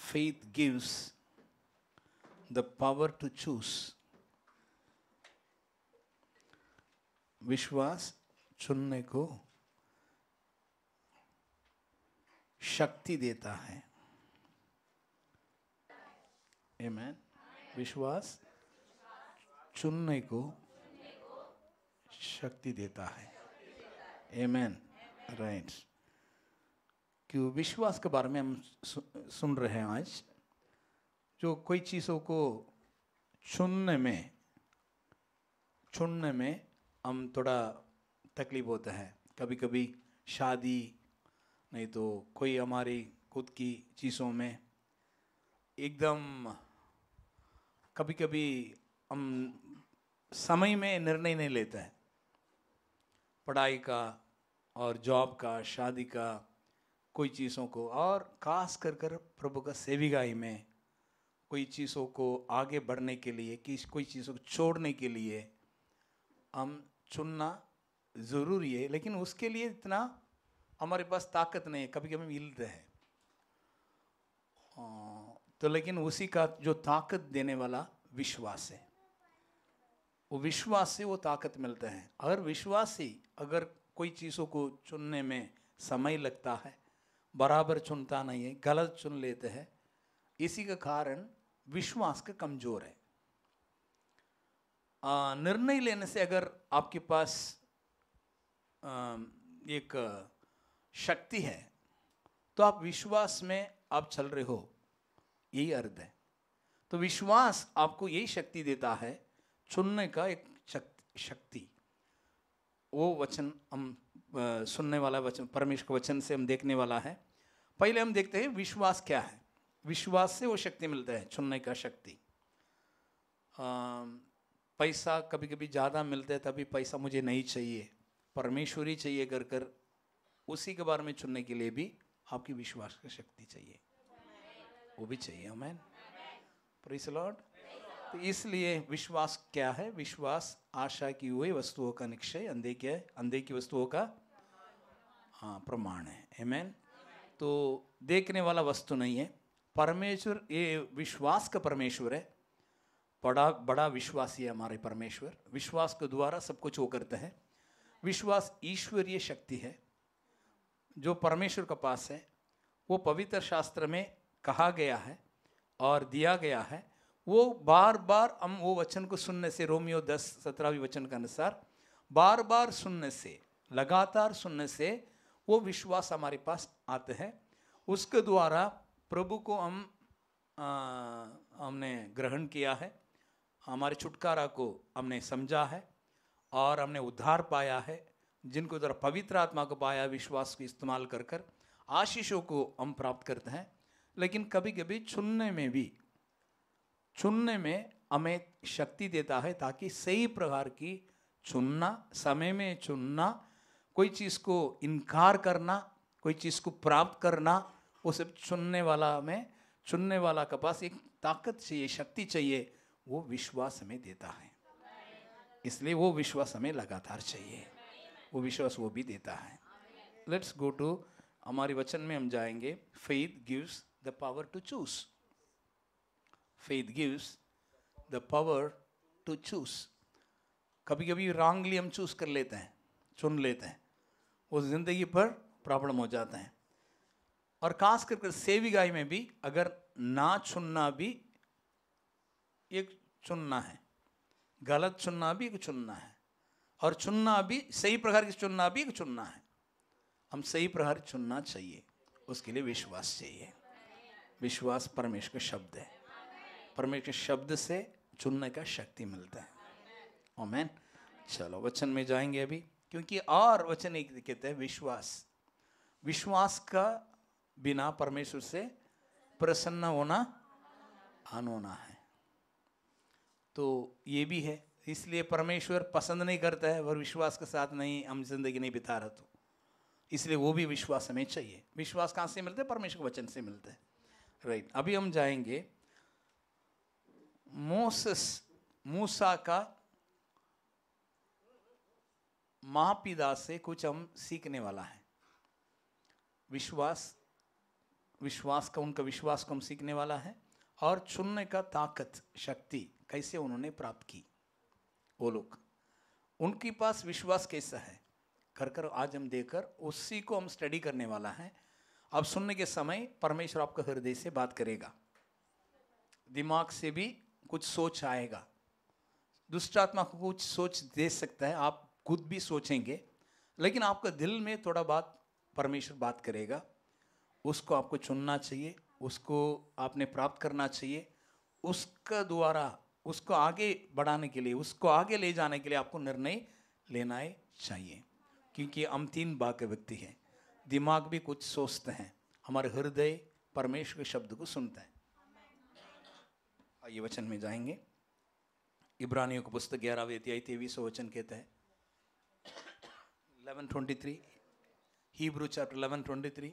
faith gives the power to choose. विश्वास चुनने को शक्ति देता है. Amen. विश्वास चुनने को शक्ति देता है. Amen. Right. क्यों विश्वास के बारे में हम सुन रहे हैं आज. जो कोई चीज़ों को चुनने में हम थोड़ा तकलीफ होता है. कभी कभी शादी, नहीं तो कोई हमारी खुद की चीज़ों में एकदम कभी कभी हम समय में निर्णय नहीं लेते हैं. पढ़ाई का और जॉब का, शादी का, कोई चीज़ों को, और खास कर प्रभु का सेविकाई में कोई चीज़ों को आगे बढ़ने के लिए, कोई चीज़ों को छोड़ने के लिए हम चुनना ज़रूरी है. लेकिन उसके लिए इतना हमारे पास ताकत नहीं है. कभी कभी मिलते हैं तो, लेकिन उसी का जो ताकत देने वाला विश्वास है, वो विश्वास से वो ताकत मिलता है. अगर विश्वासी अगर कोई चीज़ों को चुनने में समय लगता है, बराबर चुनता नहीं है, गलत चुन लेते हैं, इसी का कारण विश्वास का कमजोर है. निर्णय लेने से अगर आपके पास एक शक्ति है तो आप विश्वास में आप चल रहे हो, यही अर्थ है. तो विश्वास आपको यही शक्ति देता है, चुनने का एक शक्ति. वो वचन हम सुनने वाला वचन, परमेश्वर के वचन से हम देखने वाला है. पहले हम देखते हैं विश्वास क्या है. विश्वास से वो शक्ति मिलता है, चुनने का शक्ति. पैसा कभी कभी ज़्यादा मिलता है, तभी पैसा मुझे नहीं चाहिए, परमेश्वर ही चाहिए कर उसी के बारे में चुनने के लिए भी आपकी विश्वास की शक्ति चाहिए, वो भी चाहिए. आमीन. Praise the Lord. तो इसलिए विश्वास क्या है? विश्वास आशा की हुई वस्तुओं का निश्चय, अंधे की वस्तुओं का प्रमाण है. आमीन. तो देखने वाला वस्तु नहीं है. परमेश्वर ये विश्वास का परमेश्वर है. बड़ा विश्वासी है हमारे परमेश्वर. विश्वास के द्वारा सब कुछ वो करते हैं. विश्वास ईश्वरीय शक्ति है जो परमेश्वर के पास है. वो पवित्र शास्त्र में कहा गया है और दिया गया है. वो बार बार हम वो वचन को सुनने से, रोमियो 10:17 वचन के अनुसार बार बार सुनने से, लगातार सुनने से वो विश्वास हमारे पास आते हैं. उसके द्वारा प्रभु को हमने ग्रहण किया है, हमारे छुटकारा को हमने समझा है और हमने उद्धार पाया है. जिनको द्वारा पवित्र आत्मा को पाया, विश्वास को इस्तेमाल कर आशीषों को हम प्राप्त करते हैं. लेकिन कभी कभी चुनने में हमें शक्ति देता है ताकि सही प्रकार की चुनना, समय में चुनना, कोई चीज़ को इनकार करना, कोई चीज़ को प्राप्त करना, वो सब चुनने वाला के पास एक ताकत चाहिए, शक्ति चाहिए. वो विश्वास हमें देता है. इसलिए वो विश्वास हमें लगातार चाहिए. वो विश्वास वो भी देता है. लेट्स गो टू हमारे वचन में हम जाएंगे. Faith gives the power to choose. Faith gives the power to choose. कभी कभी रॉन्गली हम चूज कर लेते हैं, चुन लेते हैं, वो जिंदगी पर प्रॉब्लम हो जाता है. और खास करके सेविकाई में भी अगर ना चुनना भी एक चुनना है, गलत चुनना भी एक चुनना है, और चुनना भी सही प्रकार की चुनना भी एक चुनना है. हम सही प्रकार चुनना चाहिए, उसके लिए विश्वास चाहिए. विश्वास परमेश्वर का शब्द है. परमेश्वर के शब्द से चुनने का शक्ति मिलता है. आमीन. चलो वचन में जाएंगे अभी, क्योंकि और वचन एक कहते हैं विश्वास का बिना परमेश्वर से प्रसन्न होना अनहोना है. तो ये भी है. इसलिए परमेश्वर पसंद नहीं करता है और विश्वास के साथ नहीं हम जिंदगी नहीं बिता रहे, तो इसलिए वो भी विश्वास हमें चाहिए. विश्वास कहाँ से मिलते हैं? परमेश्वर के वचन से मिलते हैं. राइट. अभी हम जाएंगे मूसा का महापिता से कुछ हम सीखने वाला है. विश्वास विश्वास का, उनका विश्वास को हम सीखने वाला है, और चुनने का ताकत, शक्ति कैसे उन्होंने प्राप्त की वो लोग, उनके पास विश्वास कैसा है कर कर आज हम देखकर उसी को हम स्टडी करने वाला है। अब सुनने के समय परमेश्वर आपका हृदय से बात करेगा, दिमाग से भी कुछ सोच आएगा, दुष्ट आत्मा को कुछ सोच दे सकता है, आप खुद भी सोचेंगे, लेकिन आपका दिल में थोड़ा बात परमेश्वर बात करेगा, उसको आपको चुनना चाहिए, उसको आपने प्राप्त करना चाहिए, उसका द्वारा उसको आगे बढ़ाने के लिए, उसको आगे ले जाने के लिए आपको निर्णय लेना ही चाहिए। क्योंकि हम 3 भाग के व्यक्ति हैं, दिमाग भी कुछ सोचते हैं, हमारे हृदय परमेश्वर के शब्द को सुनता है। आइए वचन में जाएंगे। इब्रानियों की पुस्तक 11वें अध्याय 23वां वचन कहता है 11:23, हिब्रू चैप्टर 11:23,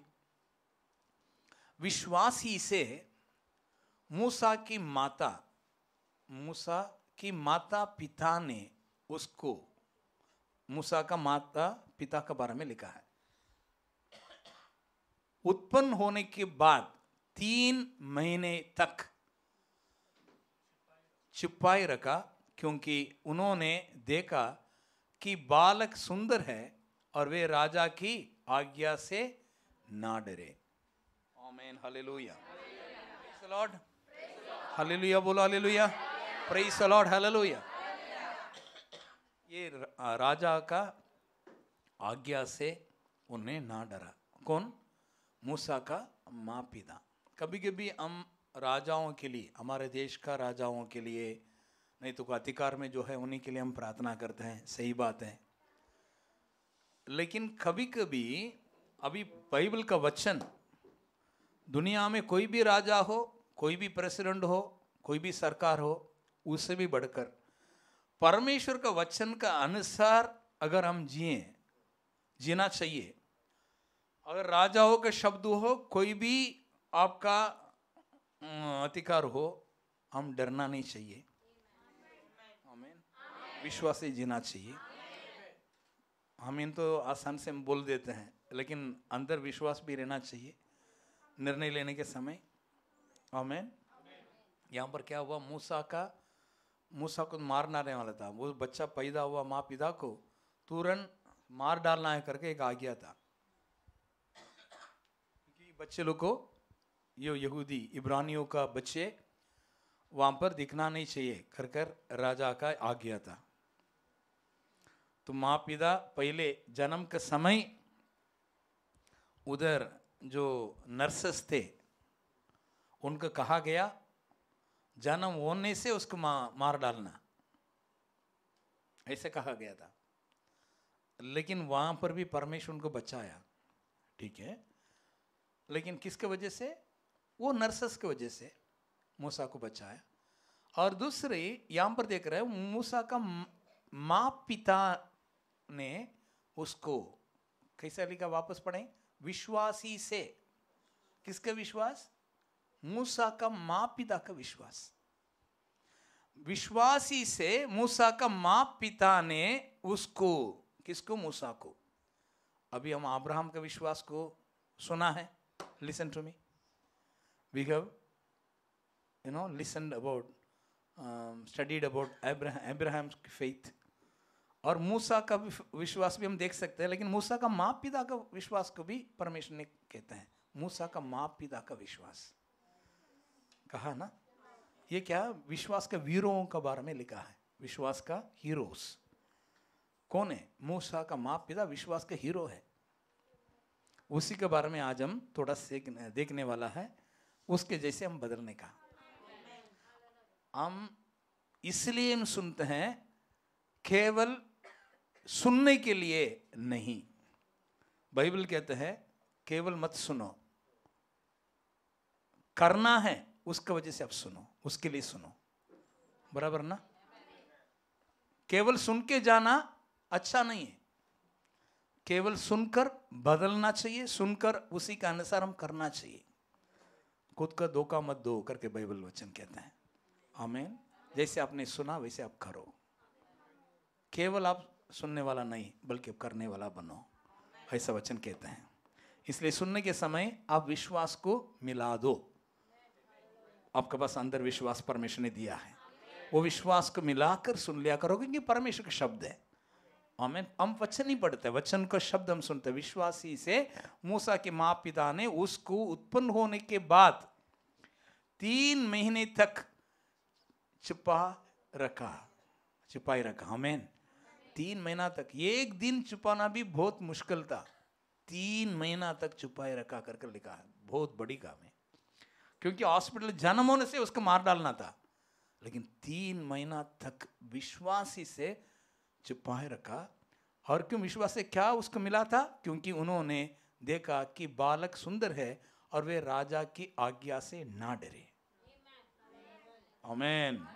विश्वासी से मूसा की माता पिता ने उसको, मूसा का माता पिता के बारे में लिखा है, उत्पन्न होने के बाद 3 महीने तक छिपाए रखा, क्योंकि उन्होंने देखा कि बालक सुंदर है और वे राजा की आज्ञा से ना डरे। Amen, hallelujah, praise the lord, hallelujah, बोलो hallelujah, praise the lord, hallelujah. ये राजा का आज्ञा से उन्हें ना डरा। कौन? मूसा का माँ पिता। कभी कभी हम राजाओं के लिए, हमारे देश का राजाओं के लिए, नहीं तो अधिकार में जो है उन्हीं के लिए हम प्रार्थना करते हैं, सही बात है, लेकिन कभी कभी अभी बाइबल का वचन, दुनिया में कोई भी राजा हो, कोई भी प्रेसिडेंट हो, कोई भी सरकार हो, उससे भी बढ़कर परमेश्वर का वचन का अनुसार अगर हम जीना चाहिए। अगर राजाओं का शब्द हो, कोई भी आपका अधिकार हो, हम डरना नहीं चाहिए। आमीन, विश्वास से जीना चाहिए। आमीन तो आसान से हम बोल देते हैं, लेकिन अंदर विश्वास भी रहना चाहिए निर्णय लेने के समय। आमीन। यहाँ पर क्या हुआ, मूसा को मारने वाला था, वो बच्चा पैदा हुआ, माँ पिता को तुरंत मार डालना है करके एक आज्ञा था, क्योंकि बच्चे लोग को, ये यहूदी इब्रानियों का बच्चे वहां पर दिखना नहीं चाहिए कर कर राजा का आज्ञा था। तो माँ पिता पहले जन्म के समय उधर जो नर्सेस थे उनको कहा गया जन्म होने से उसको मार डालना, ऐसे कहा गया था, लेकिन वहां पर भी परमेश्वर उनको बचाया, ठीक है, लेकिन किसके वजह से? वो नर्सेस की वजह से मूसा को बचाया। और दूसरी यहां पर देख रहे हैं, मूसा का माँ पिता ने उसको कैसा लिखा, वापस पढ़ें, विश्वासी से। किसका विश्वास? मूसा का माँ पिता का विश्वास। विश्वासी से मूसा का माँ पिता ने उसको, किसको? मूसा को। अभी हम अब्राहम का विश्वास को सुना है, listen to me, we have listened about, studied about Abraham's faith, और मूसा का विश्वास भी हम देख सकते हैं, लेकिन मूसा का माँ पिता का विश्वास को भी परमेश्वर ने कहते हैं, मूसा का माँ पिता का विश्वास कहा ना। ये क्या? विश्वास के वीरों के बारे में लिखा है, विश्वास का हीरोस कौन है? मूसा का माँ पिता विश्वास का हीरो है, उसी के बारे में आज हम थोड़ा देखने वाला है, उसके जैसे हम बदलने का। हम इसलिए हम सुनते हैं, केवल सुनने के लिए नहीं। बाइबल कहते हैं केवल मत सुनो, करना है, उसकी वजह से आप सुनो, उसके लिए सुनो, बराबर ना? केवल सुन के जाना अच्छा नहीं है, केवल सुनकर बदलना चाहिए, सुनकर उसी के अनुसार हम करना चाहिए। खुद का धोखा मत दो करके बाइबल वचन कहते हैं। आमीन। जैसे आपने सुना वैसे आप करो, केवल आप सुनने वाला नहीं बल्कि करने वाला बनो, ऐसा वचन कहते हैं। इसलिए सुनने के समय आप विश्वास को मिला दो। आपके पास अंदर विश्वास परमेश्वर ने दिया है, वो विश्वास को मिलाकर सुन लिया करोगे कि परमेश्वर का शब्द है। आमीन। हम वचन नहीं पढ़ते, वचन का शब्द हम सुनते। विश्वासी से मूसा के माँ पिता ने उसको उत्पन्न होने के बाद 3 महीने तक छुपाए रखा। आमीन। 3 महीना तक, एक दिन छुपाना भी बहुत मुश्किल था। 3 महीना तक छुपाए रखा करके लिखा है। बहुत बड़ी काम है, क्योंकि हॉस्पिटल जन्म होने से उसको मार डालना था, लेकिन 3 महीना तक विश्वासी से छुपाए रखा। और क्यों विश्वास से क्या उसको मिला था? क्योंकि उन्होंने देखा कि बालक सुंदर है और वे राजा की आज्ञा से ना डरे। आमीन।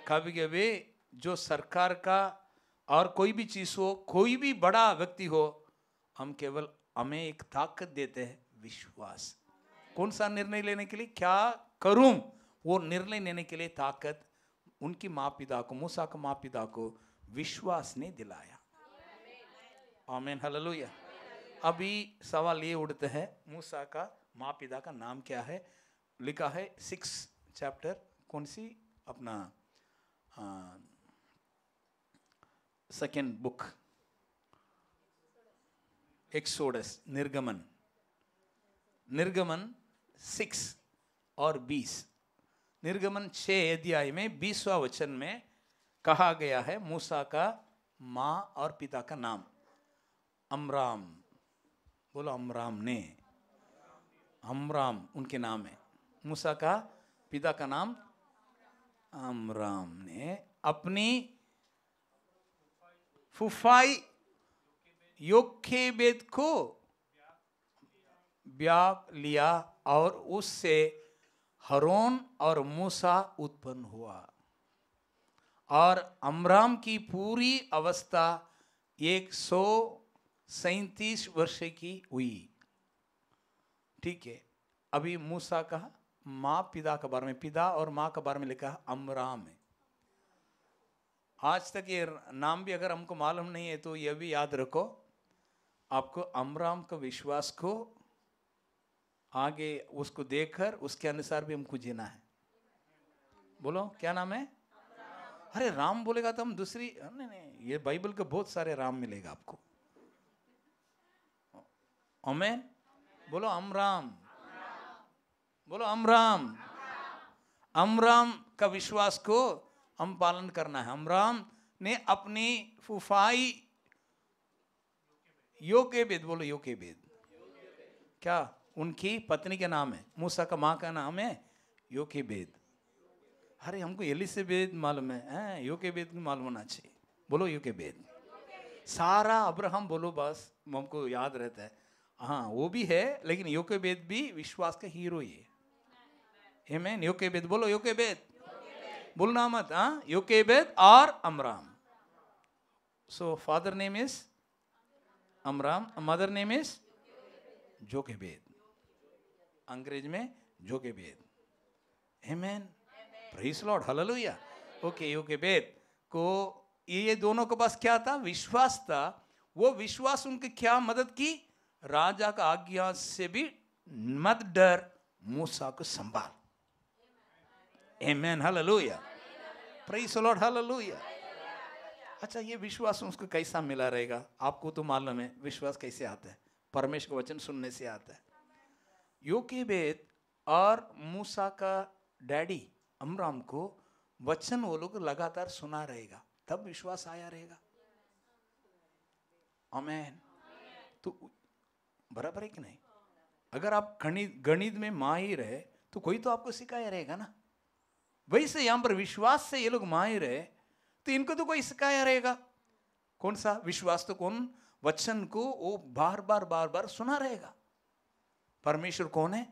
कभी कभी जो सरकार का और कोई भी चीज हो, कोई भी बड़ा व्यक्ति हो, हमें एक ताकत देते हैं, विश्वास। कौन सा निर्णय लेने के लिए, क्या करूं, वो निर्णय लेने के लिए ताकत उनकी माँ पिता को, मूसा के माँ पिता को विश्वास ने दिलाया। आमीन, हालेलुया। अभी सवाल ये उठते हैं, मूसा का माँ पिता का नाम क्या है? लिखा है 6 चैप्टर, कौन सी अपना 2nd बुक, एक्सोडस, निर्गमन 6 और 20। निर्गमन 6 अध्याय में 20वां वचन में कहा गया है मूसा का माँ और पिता का नाम अमराम। बोलो अमराम ने, अमराम उनके नाम है। मूसा का पिता का नाम अमराम ने अपनी फुफाई योकेबेद को ब्याह लिया और उससे हरोन और मूसा उत्पन्न हुआ। और अमराम की पूरी अवस्था 137 वर्ष की हुई। ठीक है। अभी मूसा का माँ पिता के बारे में, पिता और माँ के बारे में लिखा अमराम है। आज तक ये नाम भी अगर हमको मालूम नहीं है तो ये भी याद रखो, आपको अमराम का विश्वास को आगे उसको देखकर उसके अनुसार भी हमको जीना है। बोलो क्या नाम है? अरे राम बोलेगा तो हम दूसरी, नहीं, ये बाइबल के बहुत सारे राम मिलेगा आपको। आमीन। बोलो अमराम, बोलो अमराम। अमराम का विश्वास को हम पालन करना है। अमराम ने अपनी फुफाई योकेबेद, बोलो योकेबेद, क्या उनकी पत्नी के नाम है? मूसा का माँ का नाम है योकेबेद। अरे हमको एलिसेबेथ मालूम है, योकेबेद मालूम होना चाहिए। बोलो योकेबेद। सारा अब्राहम बोलो, बस हमको याद रहता है। हाँ वो भी है, लेकिन योकेबेद भी विश्वास का हीरो ही है। आमीन। योकेबेद, बोलो योकेबेद, बोलना मत। हाँ योकेबेद और Amram. So father name is Amram, mother name is Jochebed, अंग्रेज में Jochebed. Amen, praise lord, hallelujah. Okay, Jochebed को ये दोनों के पास क्या था? विश्वास था। वो विश्वास उनकी क्या मदद की? राजा का आज्ञा से भी मत डर, मूसा को संभाल। आमीन, हालेलुया, प्रेज़ लॉर्ड, हालेलुया। अच्छा, ये विश्वास उसको कैसा मिला रहेगा? आपको तो मालूम है विश्वास कैसे आता है, परमेश्वर का वचन सुनने से आता है। योकेबेद और मूसा का डैडी अमराम को वचन वो लोग लगातार सुना रहेगा, तब विश्वास आया रहेगा। आमीन। तो बराबर है कि नहीं? अगर आप गणित में माहिर है तो कोई तो आपको सिखाया रहेगा ना। वैसे यहां पर विश्वास से ये लोग माहिर है तो इनको तो कोई सिखाया रहेगा। कौन सा विश्वास? तो कौन वचन को वो बार बार सुना रहेगा। परमेश्वर कौन है?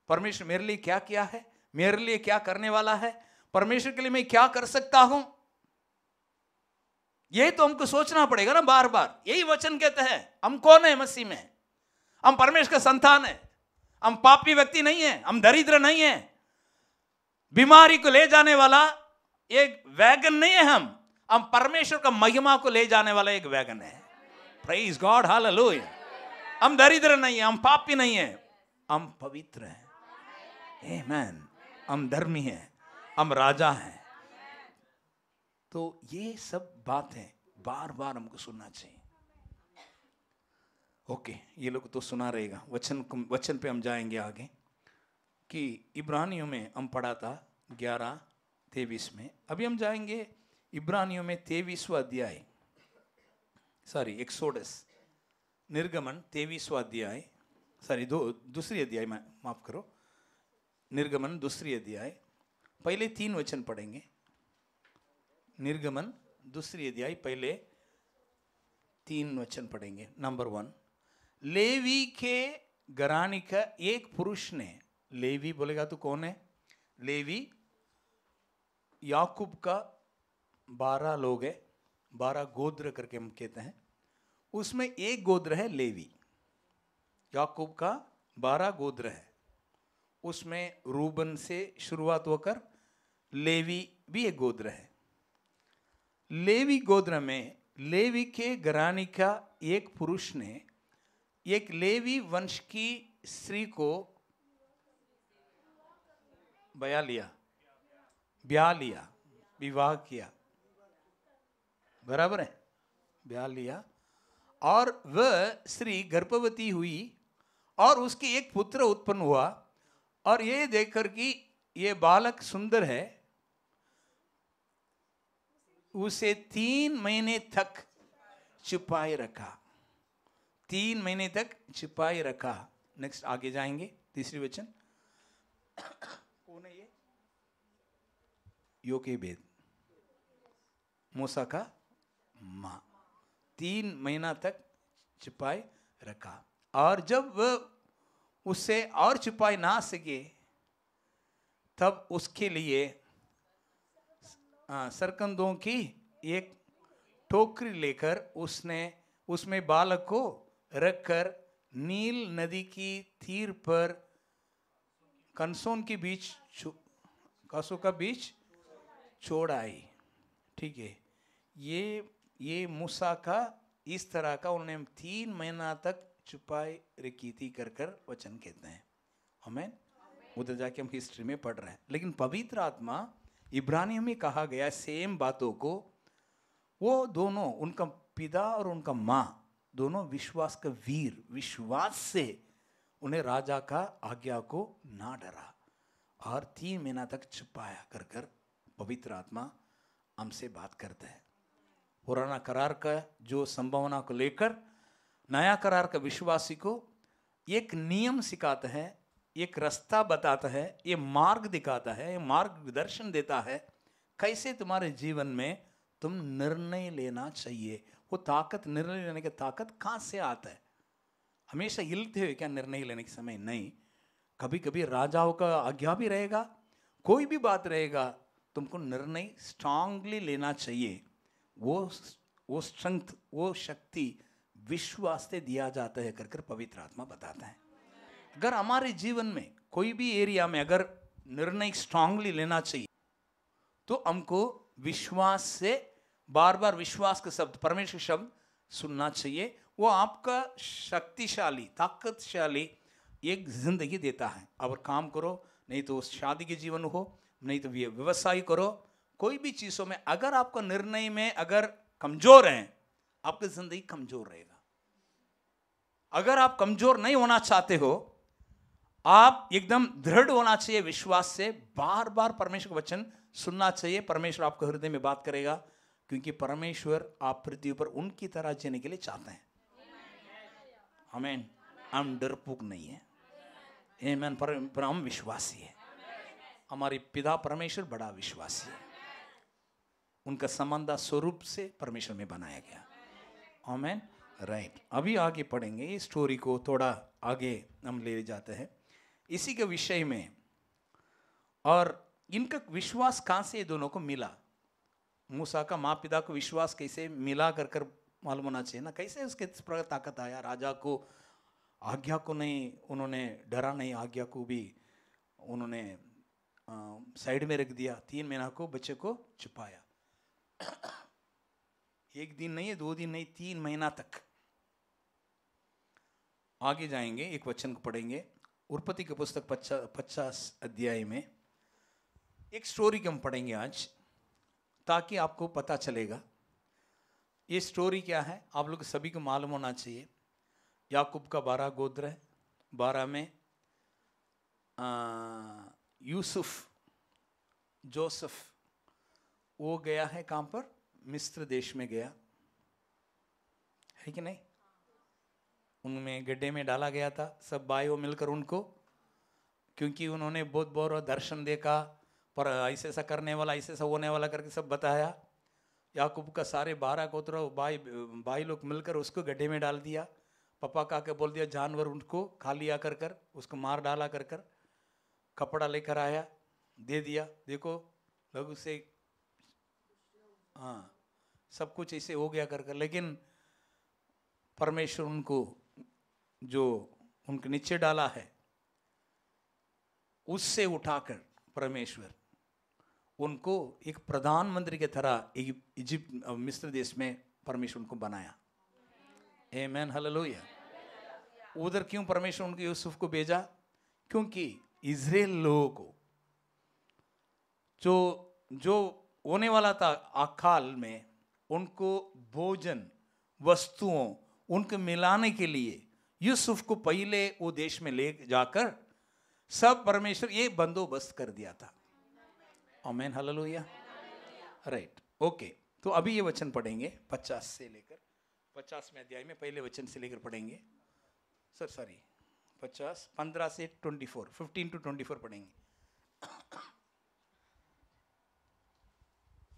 परमेश्वर मेरे लिए क्या किया है, मेरे लिए क्या करने वाला है, परमेश्वर के लिए मैं क्या कर सकता हूं, यही तो हमको सोचना पड़ेगा ना बार बार। यही वचन कहते हैं हम कौन है मसीह में, हम परमेश्वर का संतान है, हम पापी व्यक्ति नहीं है, हम दरिद्र नहीं है, बीमारी को ले जाने वाला एक वैगन नहीं है, हम परमेश्वर का महिमा को ले जाने वाला एक वैगन है। Praise God, hallelujah. हम दरिद्र नहीं है, हम पापी नहीं है, हम पवित्र हैं। आमेन। हम धर्मी हैं, हम राजा हैं। तो ये सब बातें बार बार हमको सुनना चाहिए। ओके, ये लोग तो सुना रहेगा। वचन पे हम जाएंगे आगे कि इब्रानियों में हम पढ़ा था 11:23 में। अभी हम जाएंगे इब्रानियों में 23वां अध्याय, सॉरी एक्सोडस, निर्गमन 23वां अध्याय, सॉरी दूसरी अध्याय, माफ करो, निर्गमन दूसरी अध्याय, पहले 3 वचन पढ़ेंगे। निर्गमन दूसरी अध्याय पहले 3 वचन पढ़ेंगे। नंबर 1, लेवी के घराने का एक पुरुष ने, लेवी बोलेगा तो कौन है? लेवी याकूब का 12 लोग है, 12 गोत्र करके हम कहते हैं, उसमें एक गोत्र है लेवी। याकूब का 12 गोत्र है, उसमें रूबन से शुरुआत होकर लेवी भी एक गोत्र है। लेवी गोत्र में लेवी के घराने का एक पुरुष ने एक लेवी वंश की स्त्री को ब्याह लिया, विवाह किया, बराबर है, ब्याह लिया, और वह स्त्री गर्भवती हुई और उसकी एक पुत्र उत्पन्न हुआ, और ये देखकर कि ये बालक सुंदर है, उसे 3 महीने तक छिपाए रखा। 3 महीने तक छिपाए रखा। नेक्स्ट आगे जाएंगे, तीसरी वचन। कौन है ये? योकेबेद, मूसा का माँ। 3 महीना तक छिपाए रखा, और जब वह उससे और छिपाए ना सके, तब उसके लिए सरकंदों की एक टोकरी लेकर उसने उसमें बालक को रखकर नील नदी की तीर पर कंसों के बीच, कासों का बीच छोड़ आई। ठीक है, ये मूसा का इस तरह का उन्होंने 3 महीना तक छुपाए रखी थी कर वचन कहते हैं। हमें उधर जाके हम हिस्ट्री में पढ़ रहे हैं, लेकिन पवित्र आत्मा इब्रानियों में कहा गया सेम बातों को, वो दोनों, उनका पिता और उनका माँ दोनों विश्वास का वीर, विश्वास से उन्हें राजा का आज्ञा को ना डरा और 3 महीना तक छुपाया कर पवित्र आत्मा हमसे बात करता है। पुराना करार का जो संभावना को लेकर नया करार का विश्वासी को एक नियम सिखाता है, एक रास्ता बताता है, ये मार्ग दिखाता है, ये मार्गदर्शन देता है, कैसे तुम्हारे जीवन में तुम निर्णय लेना चाहिए। वो ताकत, निर्णय लेने की ताकत कहाँ से आता है? हमेशा हिलते हुए क्या निर्णय लेने के समय? नहीं, कभी कभी राजाओं का आज्ञा भी रहेगा, कोई भी बात रहेगा, तुमको निर्णय स्ट्रांगली लेना चाहिए। वो स्ट्रेंथ, वो शक्ति विश्वास से दिया जाता है कर पवित्र आत्मा बताता है। अगर हमारे जीवन में कोई भी एरिया में अगर निर्णय स्ट्रांगली लेना चाहिए, तो हमको विश्वास से बार बार विश्वास के शब्द, परमेश्वर शब्द सुनना चाहिए। वो आपका शक्तिशाली, ताकतशाली एक जिंदगी देता है। अब काम करो, नहीं तो शादी के जीवन हो, नहीं तो व्यवसाय करो, कोई भी चीज़ों में अगर आपका निर्णय में अगर कमजोर हैं, आपकी जिंदगी कमजोर रहेगा। अगर आप कमजोर नहीं होना चाहते हो, आप एकदम दृढ़ होना चाहिए विश्वास से, बार बार परमेश्वर का वचन सुनना चाहिए। परमेश्वर आपके हृदय में बात करेगा, क्योंकि परमेश्वर आप पृथ्वी पर उनकी तरह जीने के लिए चाहते हैं। आमीन। हम डरपोक नहीं है, आमीन, पर हम विश्वासी है। हमारे पिता परमेश्वर बड़ा विश्वासी है, उनका समानता स्वरूप से परमेश्वर में बनाया गया। आमीन। राइट, अभी आगे पढ़ेंगे इस स्टोरी को, थोड़ा आगे हम ले जाते हैं इसी के विषय में। और इनका विश्वास कहाँ से दोनों को मिला? मूसा का माँ पिता को विश्वास कैसे मिला कर मालूम होना चाहिए ना, कैसे उसके इस प्रकार ताकत आया। राजा को आज्ञा को नहीं, उन्होंने डरा नहीं, आज्ञा को भी उन्होंने साइड में रख दिया। 3 महीना को बच्चे को छुपाया। 1 दिन नहीं है, 2 दिन नहीं, 3 महीना तक। आगे जाएंगे, एक वचन को पढ़ेंगे। उत्पत्ति की पुस्तक 50 अध्याय में एक स्टोरी को हम पढ़ेंगे आज, ताकि आपको पता चलेगा ये स्टोरी क्या है। आप लोग सभी को मालूम होना चाहिए, याकूब का 12 गोत्र है। 12 में यूसुफ, जोसेफ, वो गया है कहाँ पर? मिस्र देश में गया है कि नहीं? उनमें गड्ढे में डाला गया था सब भाइयों मिलकर उनको, क्योंकि उन्होंने बहुत बहुत दर्शन देखा, पर ऐसे ऐसा करने वाला, ऐसे ऐसा होने वाला करके सब बताया। याकूब का सारे 12 गोत्र भाई लोग मिलकर उसको गड्ढे में डाल दिया। पापा का के बोल दिया जानवर उनको खा लिया कर उसको मार डाला कर कपड़ा लेकर आया, दे दिया, देखो लोग से, हाँ सब कुछ ऐसे हो गया कर। लेकिन परमेश्वर उनको जो उनके नीचे डाला है उससे उठाकर परमेश्वर उनको एक प्रधानमंत्री की तरह इजिप्ट मिस्र देश में परमेश्वर उनको बनाया। आमीन, हालेलुया। उधर क्यों परमेश्वर उनको यूसुफ को भेजा? क्योंकि इजराइल लोगों को जो होने वाला था अकाल में, उनको भोजन वस्तुओं उनको मिलाने के लिए यूसुफ को पहले वो देश में ले जाकर सब परमेश्वर ये बंदोबस्त कर दिया था। आमीन, हालेलुया। Right, okay. तो अभी ये वचन पढ़ेंगे 50 से लेकर 50वें अध्याय में पहले वचन से लेकर पढ़ेंगे। 15 से 24, 15 to 24 पढ़ेंगे।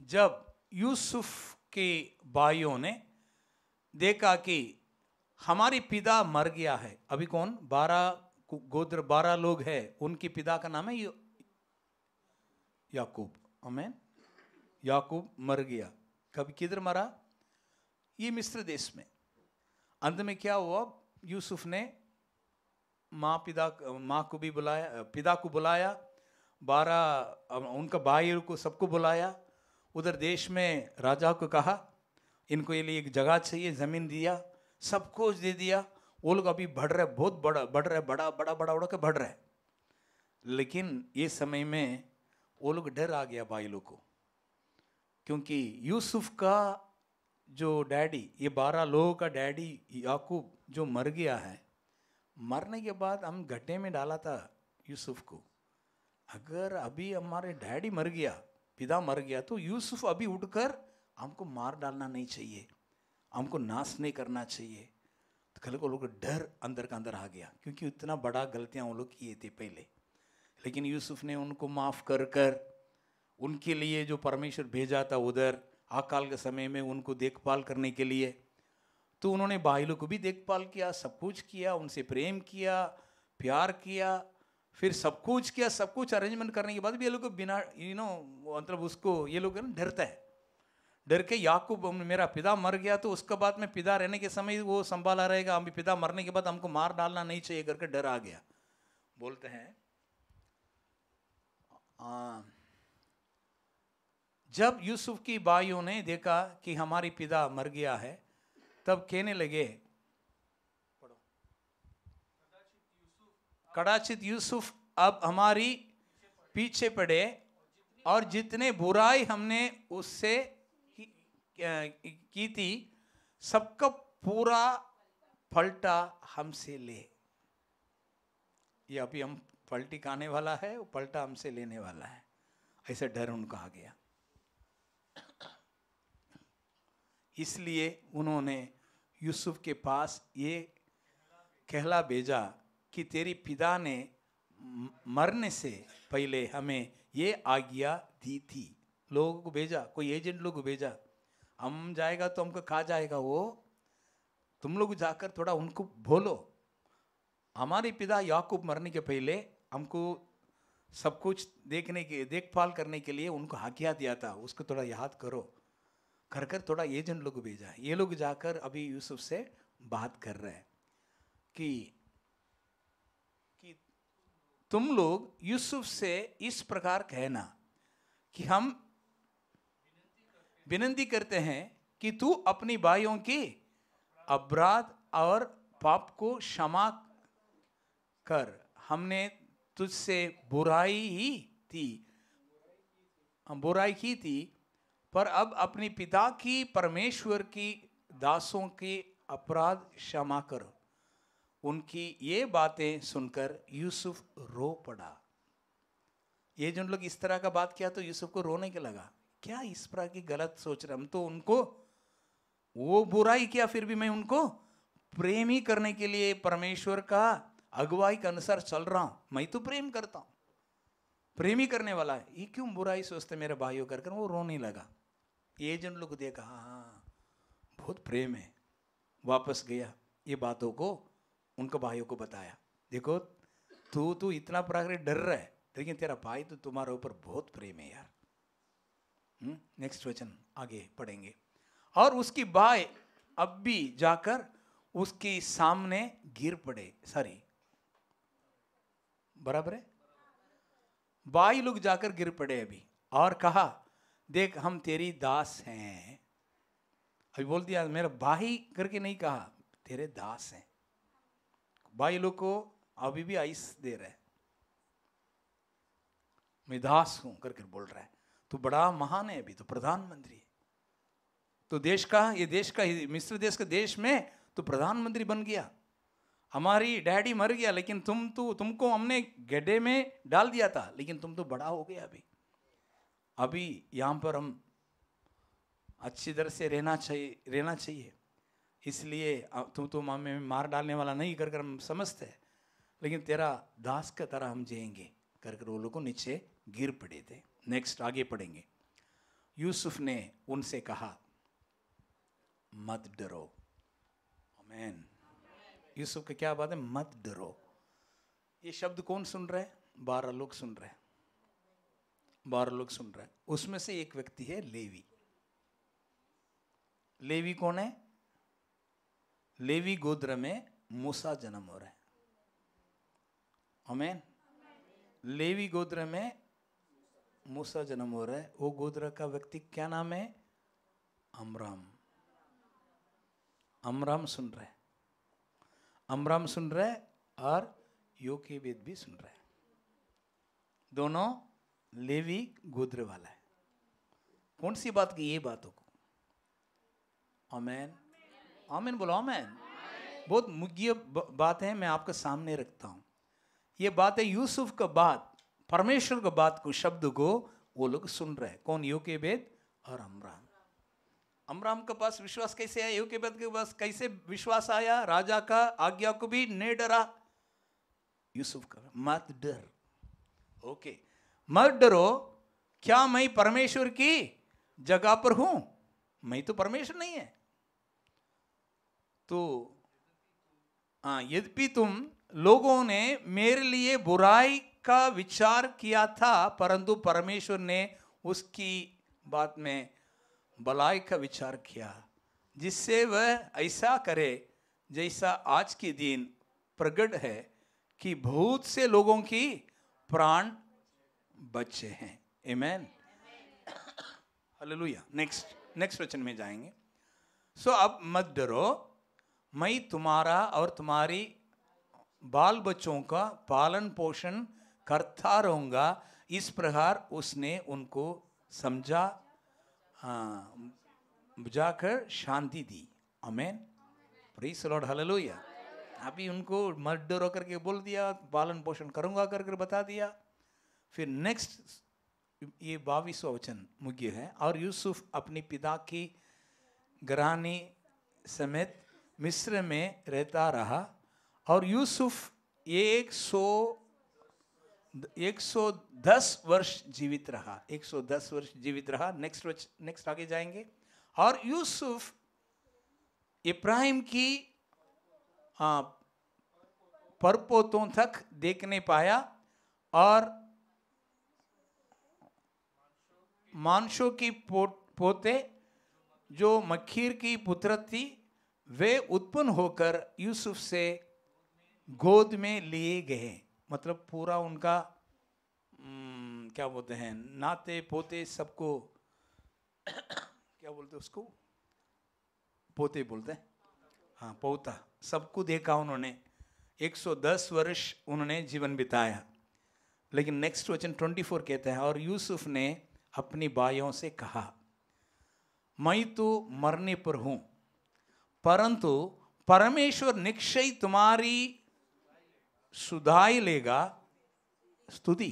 जब यूसुफ के भाइयों ने देखा कि हमारी पिता मर गया है, अभी कौन 12 गोत्र 12 लोग हैं, उनकी पिता का नाम है याकूब। आमीन। याकूब मर गया। कब किधर मरा? ये मिस्र देश में। अंत में क्या हुआ? यूसुफ ने माँ को भी बुलाया, पिता को बुलाया, 12 उनका भाई को सबको बुलाया। उधर देश में राजा को कहा इनको ये लिए एक जगह चाहिए, जमीन दिया, सब कुछ दे दिया। वो लोग अभी बढ़ रहे, बहुत बड़ा बढ़ रहे, बड़ा के बढ़ रहे। लेकिन ये समय में वो लोग डर आ गया भाई लोग को, क्योंकि यूसुफ का जो डैडी, ये 12 लोगों का डैडी याकूब जो मर गया है, मरने के बाद हम गड्ढे में डाला था यूसुफ को। अगर अभी हमारे डैडी मर गया, पिता मर गया, तो यूसुफ अभी उठकर हमको मार डालना नहीं चाहिए, हमको नाश नहीं करना चाहिए। तो कल को लोग डर अंदर का अंदर आ गया, क्योंकि इतना बड़ा गलतियां वो लोग किए थे पहले। लेकिन यूसुफ ने उनको माफ कर उनके लिए जो परमेश्वर भेजा था उधर अकाल के समय में उनको देखभाल करने के लिए, तो उन्होंने भाई लोग को भी देखभाल किया, सब कुछ किया, उनसे प्रेम किया, प्यार किया, फिर सब कुछ किया। सब कुछ अरेंजमेंट करने के बाद भी ये लोग बिना मतलब उसको ये लोग डरता है, डर के याकूब मेरा पिता मर गया तो उसके बाद में पिता रहने के समय वो संभाला रहेगा, हम पिता मरने के बाद हमको मार डालना नहीं चाहिए करके डर आ गया। बोलते हैं जब यूसुफ की भाइयों ने देखा कि हमारी पिता मर गया है, तब कहने लगे, कदाचित यूसुफ अब हमारी पीछे पड़े और जितने बुराई हमने उससे की थी सबका पूरा पलटा हमसे ले। ये अभी हम पलटी खाने वाला है, वो पलटा हमसे लेने वाला है, ऐसा डर उनको आ गया। इसलिए उन्होंने यूसुफ के पास ये कहला भेजा कि तेरी पिता ने मरने से पहले हमें ये आज्ञा दी थी। लोगों को भेजा, कोई एजेंट लोग को भेजा, हम जाएगा तो हमको खा जाएगा वो, तुम लोग जाकर थोड़ा उनको बोलो हमारे पिता याकूब मरने के पहले हमको सब कुछ देखभाल करने के लिए उनको आज्ञा दिया था, उसको थोड़ा याद करो कर थोड़ा एजेंट लोग भेजा। ये लोग जाकर अभी यूसुफ से बात कर रहे हैं कि तुम लोग यूसुफ से इस प्रकार कहना कि हम विनती करते हैं कि तू अपनी भाइयों की अपराध और पाप को क्षमा कर, हमने तुझसे बुराई की थी, पर अब अपने पिता की परमेश्वर की दासों के अपराध क्षमा कर। उनकी ये बातें सुनकर यूसुफ रो पड़ा। ये जो लोग इस तरह का बात किया तो यूसुफ को रोने के लगा, क्या इस तरह की गलत सोच रहे हम, तो उनको वो बुराई किया फिर भी मैं उनको प्रेम ही करने के लिए परमेश्वर का अगुवाई के अनुसार चल रहा हूं, मैं तो प्रेम करता हूं, प्रेम ही करने वाला है, ये क्यों बुराई सोचते मेरे भाइयों कर वो रोने लगा। एजेंट लोग देखा हाँ बहुत प्रेम है, वापस गया, ये बातों को उनको भाइयों को बताया, देखो तू इतना प्रकार डर रहा है लेकिन तेरा भाई तो तुम्हारे ऊपर बहुत प्रेम है यार। नेक्स्ट वचन आगे पढ़ेंगे। और उसकी भाई अब भी जाकर उसके सामने गिर पड़े, सॉरी बराबर है, भाई लोग जाकर गिर पड़े अभी, और कहा देख हम तेरी दास हैं। अभी बोल दिया मेरा भाई करके नहीं कहा, तेरे दास हैं। भाई लोग को अभी भी आइस दे रहा है, मैं दास हूं करके बोल रहा है। तू बड़ा महान है, अभी तो प्रधानमंत्री है, तो देश का, ये देश का, मिस्र देश के देश में तो प्रधानमंत्री बन गया। हमारी डैडी मर गया लेकिन तुमको हमने गड्ढे में डाल दिया था, लेकिन तुम तो बड़ा हो गया अभी यहां पर हम अच्छी तरह से रहना चाहिए, इसलिए तुम हमें मार डालने वाला नहीं कर हम समझते, लेकिन तेरा दास की तरह हम जिएंगे कर वो लोग नीचे गिर पड़े थे। नेक्स्ट आगे पढ़ेंगे। यूसुफ ने उनसे कहा मत डरो। आमीन। यूसुफ की क्या बात है, मत डरो। ये शब्द कौन सुन रहा है, 12 लोग सुन रहे हैं, 12 लोग सुन रहे हैं। उसमें से एक व्यक्ति है लेवी। लेवी कौन है, लेवी गोत्र में मूसा जन्म हो रहा है। आमीन। लेवी गोत्र में मूसा जन्म हो रहा है। वो गोत्र का व्यक्ति क्या नाम है, अमराम। अमराम सुन रहे, अमराम सुन रहे और योकेबेद भी सुन रहे, दोनों लेवी गोत्र वाला है। कौन सी बात की, ये बातों को। आमीन, आमीन बोलो, आमीन। बहुत मुख्य बात है, मैं आपके सामने रखता हूं। ये बात है यूसुफ का बात, परमेश्वर का बात को, शब्द को वो लोग सुन रहे हैं। कौन, योकेबेद और अमराम। अमराम के पास विश्वास कैसे आया, योकेबेद के पास कैसे विश्वास आया, राजा का आज्ञा को भी नहीं डरा। यूसुफ का मत डर, ओके मत डरो, क्या मैं परमेश्वर की जगह पर हूं, मैं तो परमेश्वर नहीं है। तो यद्यपि तुम लोगों ने मेरे लिए बुराई का विचार किया था, परंतु परमेश्वर ने उसकी बात में भलाई का विचार किया, जिससे वह ऐसा करे जैसा आज के दिन प्रकट है कि बहुत से लोगों की प्राण बचे हैं। आमीन, हालेलुया। नेक्स्ट वचन में जाएंगे। सो अब मत डरो, मैं तुम्हारा और तुम्हारी बाल बच्चों का पालन पोषण करता रहूंगा। इस प्रकार उसने उनको समझा बुझाकर शांति दी। आमीन, प्रेज़ द लॉर्ड, हालेलुया। अभी उनको मत डरो करके बोल दिया, पालन पोषण करूंगा करके बता दिया। फिर नेक्स्ट ये 22वां वचन मुख्य है। और यूसुफ अपने पिता की घरानी समेत मिस्र में रहता रहा, और यूसुफ 110 वर्ष जीवित रहा। 110 वर्ष जीवित रहा। नेक्स्ट आगे जाएंगे। और यूसुफ इब्राहिम की परपोतों तक देखने पाया, और मानशो की पोते जो मखीर की पुत्र थी, वे उत्पन्न होकर यूसुफ से गोद में लिए गए। मतलब पूरा उनका क्या बोलते हैं, नाते पोते सबको क्या बोलते हैं उसको, पोते बोलते हैं, हाँ पोता, सबको देखा उन्होंने, 110 वर्ष उन्होंने जीवन बिताया। लेकिन नेक्स्ट वचन 24 कहता है, और यूसुफ ने अपनी भाइयों से कहा, मैं तो मरने पर हूं, परंतु परमेश्वर निश्चय तुम्हारी सुधाई लेगा। स्तुति,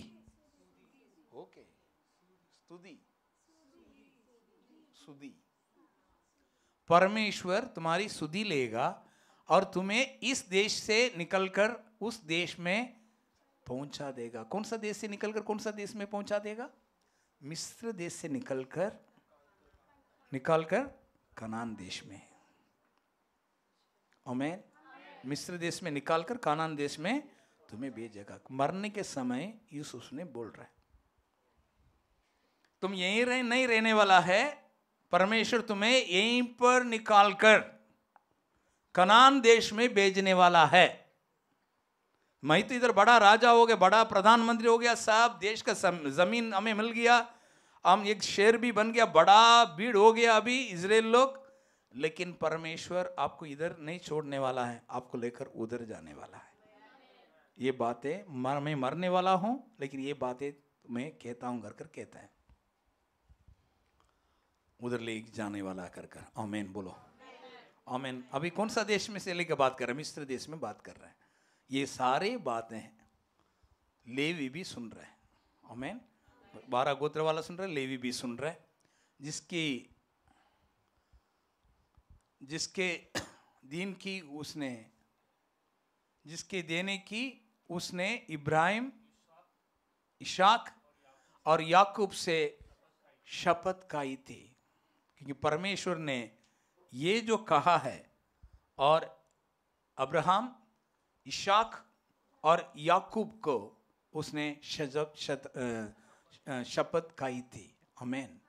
ओके, स्तुति, सुधि, परमेश्वर तुम्हारी सुधि लेगा और तुम्हें इस देश से निकलकर उस देश में पहुंचा देगा। कौन सा देश से निकलकर कौन सा देश में पहुंचा देगा? मिस्र देश से निकलकर कनान देश में। आमीन। मिस्र देश में निकालकर कनान देश में तुम्हें भेजेगा। मरने के समय यूसुफ ने बोल रहा है, तुम यहीं नहीं रहने वाला है, परमेश्वर तुम्हें यहीं पर निकालकर कनान देश में भेजने वाला है। मैं तो इधर बड़ा राजा हो गया, बड़ा प्रधानमंत्री हो गया, सब देश का जमीन हमें मिल गया, हम एक शहर भी बन गया, बड़ा भीड़ हो गया अभी इजराइल लोग, लेकिन परमेश्वर आपको इधर नहीं छोड़ने वाला है, आपको लेकर उधर जाने वाला है। ये बातें मैं मरने वाला हूं, लेकिन ये बातें मैं कहता हूं, कर कहता है, उधर ले जाने वाला कर। आमीन बोलो, आमीन। अभी कौन सा देश में से लेकर बात कर रहे हैं? मिस्र देश में बात कर रहे हैं। ये सारे बातें लेवी भी सुन रहे हैं। आमीन। 12 गोत्र वाला सुन रहे, लेवी भी सुन रहे, जिसके दीन की उसने, जिसके देने की उसने इब्राहिम, इशाक और याकूब से शपथ खाई थी, क्योंकि परमेश्वर ने ये जो कहा है, और अब्राहम, इशाक और याकूब को उसने शपथ खाई थी। आमीन।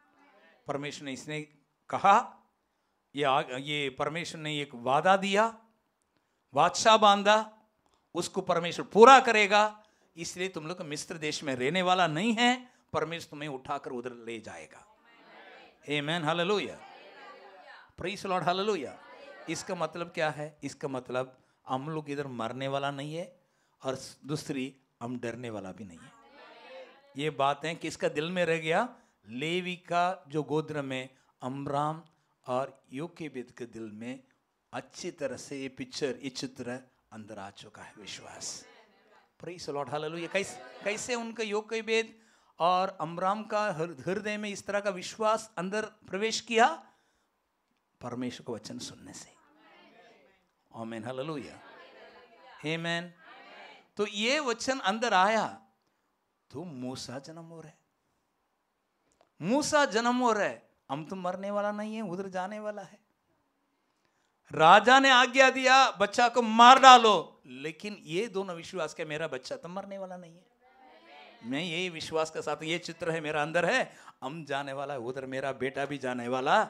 परमेश्वर ने इसने कहा, ये परमेश्वर ने एक वादा दिया, बादशाह बांधा, उसको परमेश्वर पूरा करेगा। इसलिए तुम लोग मिस्र देश में रहने वाला नहीं है, परमेश्वर तुम्हें उठाकर उधर ले जाएगा। आमीन, hallelujah, praise the lord, hallelujah. इसका मतलब क्या है? इसका मतलब हम लोग इधर मरने वाला नहीं है, और दूसरी हम डरने वाला भी नहीं है। ये बातें किसका दिल में रह गया? लेवी का जो गोत्र में अमराम और योकेबेद के दिल में अच्छी तरह से ये पिक्चर, ये चित्र अंदर आ चुका है। विश्वास, प्रेज़ द लॉर्ड, हालेलुया। कैसे उनका योकेबेद और अमराम का हृदय में इस तरह का विश्वास अंदर प्रवेश किया? परमेश्वर का वचन सुनने से। आमीन, हालेलुया, आमीन। तो ये वचन अंदर आया तो मूसा जन्म हो रहा है, मूसा जन्म हो रहा है। हम तो मरने वाला नहीं है, उधर जाने वाला है। राजा ने आज्ञा दिया बच्चा को मार डालो, लेकिन ये दोनों विश्वास के मेरा बच्चा तो मरने वाला नहीं है। मैं यही विश्वास के साथ, ये चित्र है मेरा अंदर है, हम जाने वाला उधर, मेरा बेटा भी जाने वाला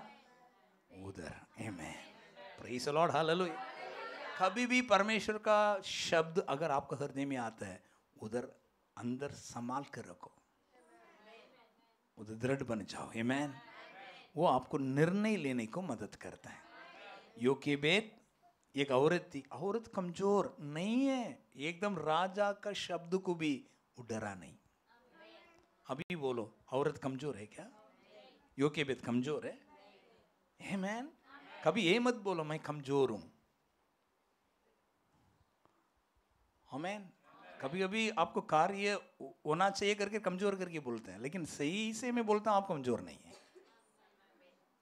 उधर। आमीन, प्रेज़ द लॉर्ड, हालेलुया। कभी भी परमेश्वर का शब्द अगर आपका हृदय में आता है, उधर अंदर संभाल कर रखो, उधर दृढ़ बन जाओ। आमीन। वो आपको निर्णय लेने को मदद करता है। योकेबेद एक औरत थी, औरत कमजोर नहीं है, एकदम राजा का शब्द को भी वो डरा नहीं। अभी बोलो, औरत कमजोर है क्या? योकेबेद कमजोर है? आमीन। कभी ये मत बोलो मैं कमजोर हूं। आमीन। कभी कभी आपको कार्य होना चाहिए करके कमजोर करके बोलते हैं, लेकिन सही से मैं बोलता हूं आप कमजोर नहीं है।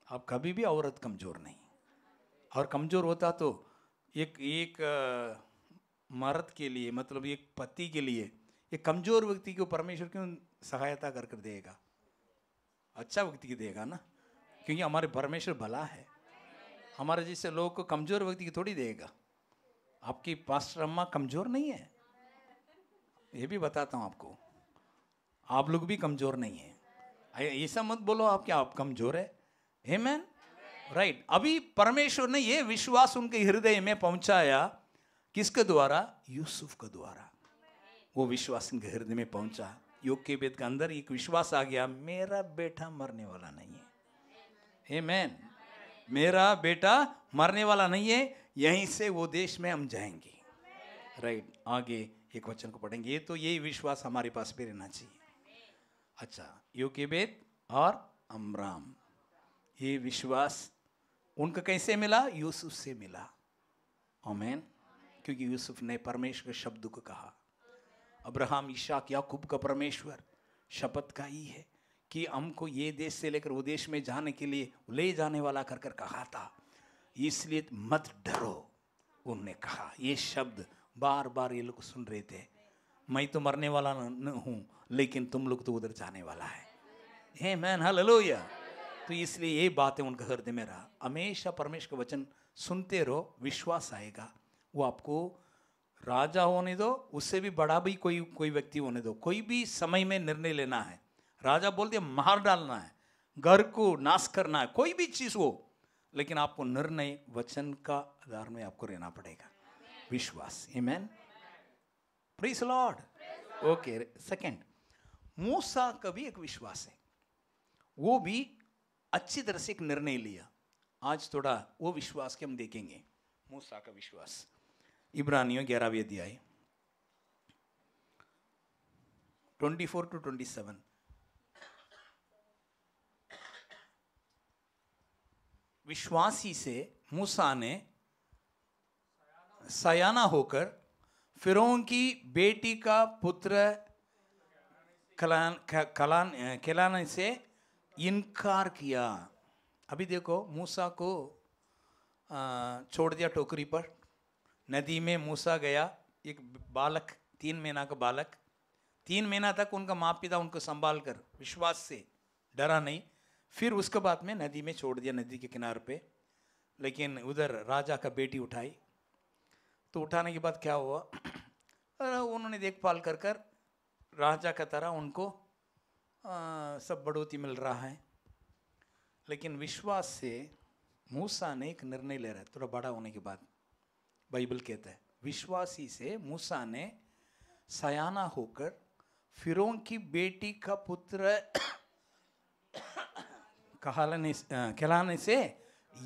आप कभी भी औरत कमजोर नहीं, और कमजोर होता तो एक मर्द के लिए, मतलब एक पति के लिए, एक कमजोर व्यक्ति को परमेश्वर क्यों सहायता कर देगा? अच्छा व्यक्ति की देगा ना, क्योंकि हमारे परमेश्वर भला है। हमारे जैसे लोग को कमजोर व्यक्ति की थोड़ी देगा। आपकी पास्टर अम्मा कमजोर नहीं है, ये भी बताता हूं आपको। आप लोग भी कमजोर नहीं है। ऐसा मत बोलो आप क्या आप कमजोर है। आमीन, राइट। अभी परमेश्वर ने ये विश्वास उनके हृदय में पहुंचाया, किसके द्वारा? यूसुफ के द्वारा। वो विश्वास उनके हृदय में पहुंचा। योकेबेद के अंदर एक विश्वास आ गया, मेरा बेटा मरने वाला नहीं है। आमीन। मेरा बेटा मरने वाला नहीं है, यहीं से वो देश में हम जाएंगे। राइट, आगे एक वचन को पढ़ेंगे। ये तो यही विश्वास हमारे पास भी रहना चाहिए। अच्छा, योकेबेद और अमराम, ये विश्वास उनका कैसे मिला? यूसुफ से मिला। आमीन। क्योंकि यूसुफ ने परमेश्वर के शब्द को कहा। अब्राहम, इसहाक, याकूब का परमेश्वर शपथ का ही है कि हमको ये देश से लेकर वो देश में जाने के लिए ले जाने वाला कर कर कहा था, इसलिए मत डरो। उनने कहा, ये शब्द बार बार ये लोग सुन रहे थे, मैं तो मरने वाला न हूँ, लेकिन तुम लोग तो उधर जाने वाला है। आमीन, हालेलुया। तो इसलिए ये बातें उनका हृदय में रहा। हमेशा परमेश्वर का वचन सुनते रहो, विश्वास आएगा। वो आपको राजा होने दो, उससे भी बड़ा भी कोई व्यक्ति होने दो, कोई भी समय में निर्णय लेना है। राजा बोलते मार डालना है, घर को नाश करना है, कोई भी चीज हो, लेकिन आपको निर्णय वचन का आधार में आपको रहना पड़ेगा। विश्वास। आमीन, प्रेज़ लॉर्ड। ओके, सेकंड, मूसा का भी एक विश्वास है, वो भी अच्छी तरह से एक निर्णय लिया। आज थोड़ा वो विश्वास के हम देखेंगे। मूसा का विश्वास, इब्रानियों 11वें अध्याय 24 to 27। विश्वासी से मूसा ने सयाना होकर फिरौन की बेटी का पुत्र खिलाने से इनकार किया। अभी देखो, मूसा को छोड़ दिया टोकरी पर, नदी में मूसा गया, एक बालक, 3 महीना का बालक, 3 महीना तक उनका माँ पिता उनको संभाल कर, विश्वास से, डरा नहीं। फिर उसके बाद में नदी में छोड़ दिया, नदी के किनारे पे। लेकिन उधर राजा का बेटी उठाई, तो उठाने के बाद क्या हुआ, उन्होंने देखभाल कर कर राजा का तरह उनको सब बढ़ोती मिल रहा है। लेकिन विश्वास से मूसा ने एक निर्णय ले रहा है, थोड़ा बड़ा होने के बाद। बाइबल कहता है, विश्वासी से मूसा ने सयाना होकर फिरौन की बेटी का पुत्र खिलाने से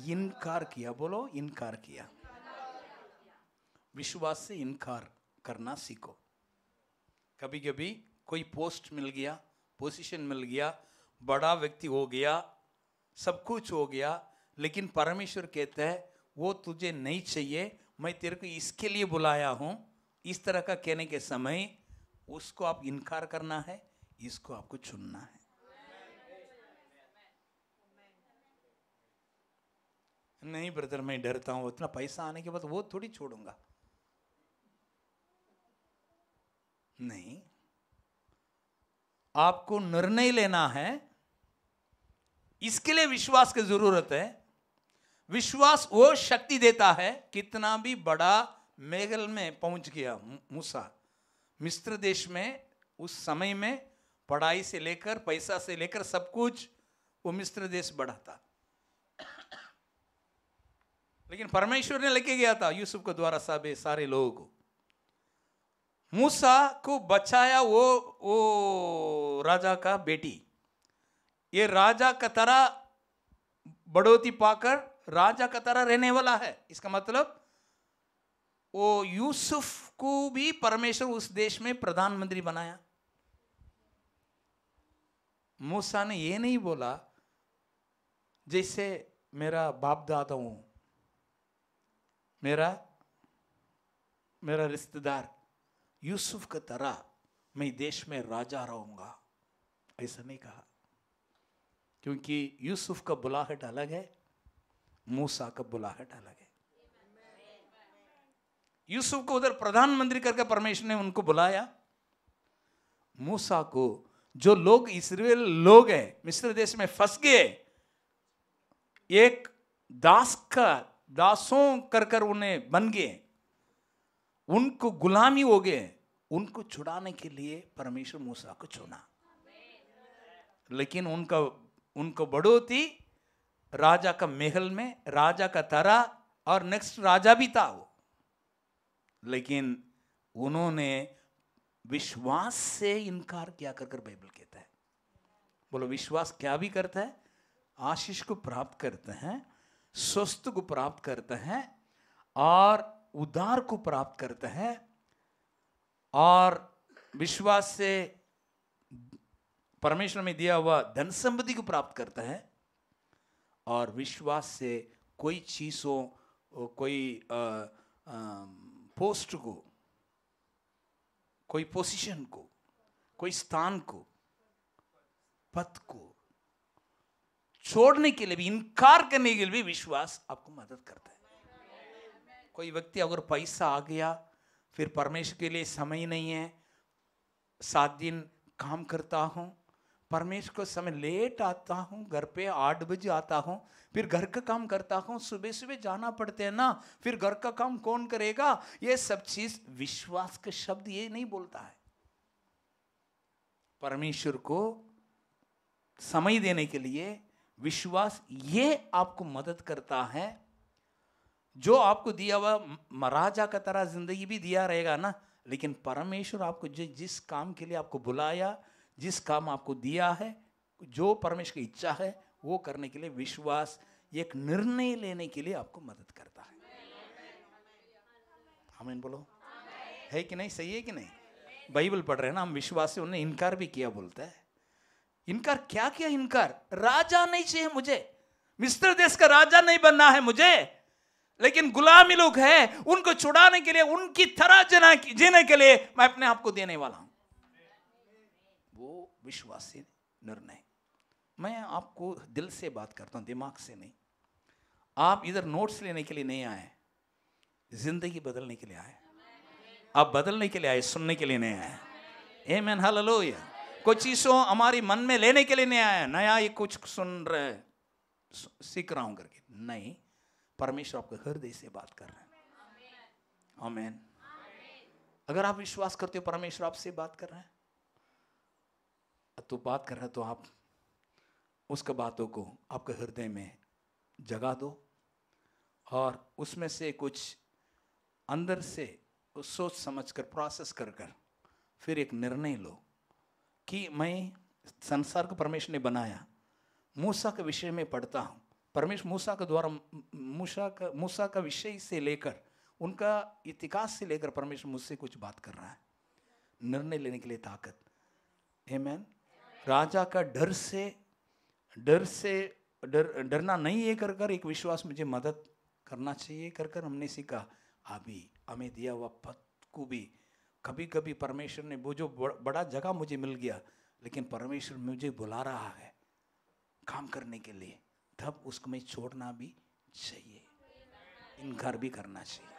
इनकार किया। बोलो, इनकार किया। विश्वास से इनकार करना सीखो। कभी कभी कोई पोस्ट मिल गया, पोजीशन मिल गया, बड़ा व्यक्ति हो गया, सब कुछ हो गया, लेकिन परमेश्वर कहता है वो तुझे नहीं चाहिए, मैं तेरे को इसके लिए बुलाया हूं। इस तरह का कहने के समय उसको आप इनकार करना है, इसको आपको चुनना है। नहीं ब्रदर, मैं डरता हूं, इतना पैसा आने के बाद वो थोड़ी छोड़ूंगा। नहीं, आपको निर्णय लेना है, इसके लिए विश्वास की जरूरत है। विश्वास वो शक्ति देता है। कितना भी बड़ा मेघल में पहुंच गया मूसा, मिस्र देश में उस समय में पढ़ाई से लेकर पैसा से लेकर सब कुछ वो मिस्र देश बढ़ा था, लेकिन परमेश्वर ने लेके गया था यूसुफ के द्वारा सारे लोगों को। मूसा को बचाया वो राजा का बेटी। ये राजा का तरह बढ़ोती पाकर राजा का तरह रहने वाला है। इसका मतलब वो यूसुफ को भी परमेश्वर उस देश में प्रधानमंत्री बनाया। मूसा ने ये नहीं बोला जैसे मेरा बाप दादा हूं, मेरा रिश्तेदार, यूसुफ की तरह मैं देश में राजा रहूंगा, ऐसा नहीं कहा। क्योंकि यूसुफ का बुलाहट अलग है, मूसा का बुलाहट अलग है। यूसुफ को उधर प्रधानमंत्री करके परमेश्वर ने उनको बुलाया। मूसा को जो लोग इस्राएल लोग हैं, मिस्र देश में फंस गए, एक दासों कर उन्हें बन गए, उनको गुलामी हो गए, उनको छुड़ाने के लिए परमेश्वर मूसा को चुना। लेकिन उनको बढ़ोती राजा का महल में, राजा का तरह, और नेक्स्ट राजा भी था वो, लेकिन उन्होंने विश्वास से इनकार किया कर बाइबल कहता है। बोलो, विश्वास क्या भी करता है? आशीष को प्राप्त करते हैं, स्वस्थ को प्राप्त करते हैं और उद्धार को प्राप्त करते हैं और विश्वास से परमेश्वर में दिया हुआ धन संपत्ति को प्राप्त करते हैं और विश्वास से कोई चीजों, कोई पोस्ट को, कोई पोजीशन को, कोई स्थान को, पद को छोड़ने के लिए भी, इनकार करने के लिए भी विश्वास आपको मदद करता है। कोई व्यक्ति अगर पैसा आ गया, फिर परमेश्वर के लिए समय नहीं है, 7 दिन काम करता हूं, परमेश्वर को समय लेट आता हूं, घर पे 8 बजे आता हूं, फिर घर का काम करता हूं, सुबह सुबह जाना पड़ते हैं ना, फिर घर का काम कौन करेगा, ये सब चीज विश्वास का शब्द ये नहीं बोलता है। परमेश्वर को समय देने के लिए विश्वास ये आपको मदद करता है। जो आपको दिया हुआ महाराजा का तरह जिंदगी भी दिया रहेगा ना, लेकिन परमेश्वर आपको जिस काम के लिए आपको बुलाया, जिस काम आपको दिया है, जो परमेश्वर की इच्छा है वो करने के लिए विश्वास एक निर्णय लेने के लिए आपको मदद करता है। आमीन बोलो, है कि नहीं? सही है कि नहीं? बाइबल पढ़ रहे हैं ना हम, विश्वास से उन्हें इनकार भी किया बोलता है। इनकार क्या किया? इनकार, राजा नहीं चाहिए मुझे, मिस्र देश का राजा नहीं बनना है मुझे, लेकिन गुलामी लोग हैं, उनको छुड़ाने के लिए, उनकी तरह जीने के लिए मैं अपने आप को देने वाला हूं। वो विश्वास से निर्णय। मैं आपको दिल से बात करता हूं, दिमाग से नहीं। आप इधर नोट्स लेने के लिए नहीं आए, जिंदगी बदलने के लिए आए। आप बदलने के लिए आए, सुनने के लिए नहीं आए। आमीन, हालेलुया। कुछ चीजों हमारी मन में लेने के लिए नहीं आया, नया ये कुछ सुन रहे, सीख रहा हूं करके नहीं। परमेश्वर आपके हृदय से बात कर रहे हैं। आमीन। अगर आप विश्वास करते हो परमेश्वर आपसे बात कर रहे हैं, तो बात कर रहे हैं, तो आप उसके बातों को आपके हृदय में जगा दो और उसमें से कुछ अंदर से सोच समझ कर, प्रोसेस कर फिर एक निर्णय लो कि मैं संसार को परमेश्वर ने बनाया। मूसा के विषय में पढ़ता हूँ, परमेश्वर मूसा के द्वारा, मूसा का विषय से लेकर, उनका इतिहास से लेकर परमेश्वर मुझसे कुछ बात कर रहा है। निर्णय लेने के लिए ताकत। आमीन। राजा का डरना नहीं है कर एक विश्वास मुझे मदद करना चाहिए कर हमने सीखा। अभी हमें दिया हुआ पद को भी कभी कभी परमेश्वर ने, वो जो बड़ा जगह मुझे मिल गया, लेकिन परमेश्वर मुझे बुला रहा है काम करने के लिए, तब उसको मैं छोड़ना भी चाहिए, इनकार भी करना चाहिए।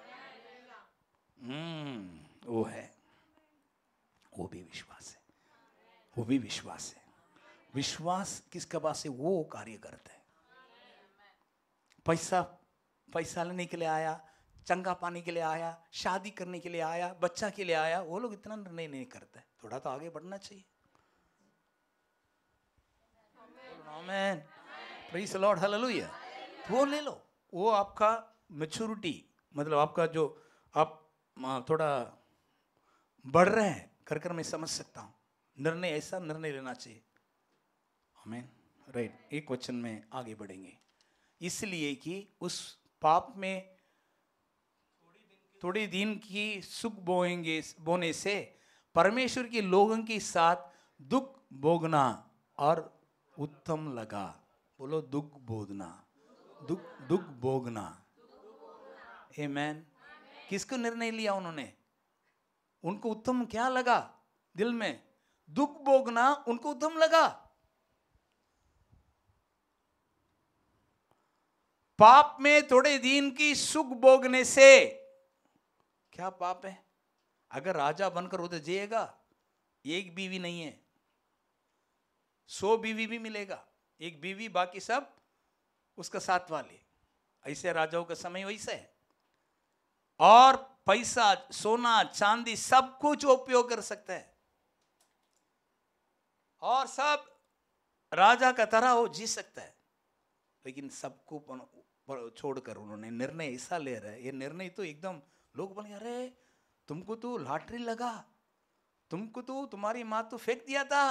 वो है, वो भी विश्वास है, वो भी विश्वास है। विश्वास किसके पास है? वो कार्य करते हैं। पैसा लेने के लिए आया, चंगा पाने के लिए आया, शादी करने के लिए आया, बच्चा के लिए आया, वो लोग इतना निर्णय नहीं करते। थोड़ा तो आगे बढ़ना चाहिए। आमीन, प्रेज़ द लॉर्ड, हालेलुया। वो ले लो, वो आपका मैच्योरिटी, मतलब आपका जो आप थोड़ा बढ़ रहे हैं कर मैं समझ सकता हूँ। निर्णय, ऐसा निर्णय लेना चाहिए। आमीन, राइट। एक वचन में आगे बढ़ेंगे, इसलिए कि उस पाप में थोड़ी दिन की सुख बोने से परमेश्वर के लोगों के साथ दुख भोगना और उत्तम लगा। बोलो, दुख भोगना, दुख भोगना। आमीन। किसको निर्णय लिया उन्होंने? उनको उत्तम क्या लगा? दिल में दुख भोगना उनको उत्तम लगा। पाप में थोड़े दिन की सुख भोगने से क्या पाप है? अगर राजा बनकर उधर जिएगा, एक बीवी नहीं है, 100 बीवी भी मिलेगा, एक बीवी, बाकी सब उसका साथ वाले। ऐसे राजाओं का समय वैसे है। और पैसा, सोना, चांदी, सब कुछ उपयोग कर सकते हैं और सब राजा का तरह वो जी सकता है, लेकिन सबको छोड़कर उन्होंने निर्णय ऐसा ले रहे हैं। ये निर्णय तो एकदम, लोग बोले अरे तुमको तो लॉटरी लगा, तुमको तो तुम्हारी माँ तो फेंक दिया था,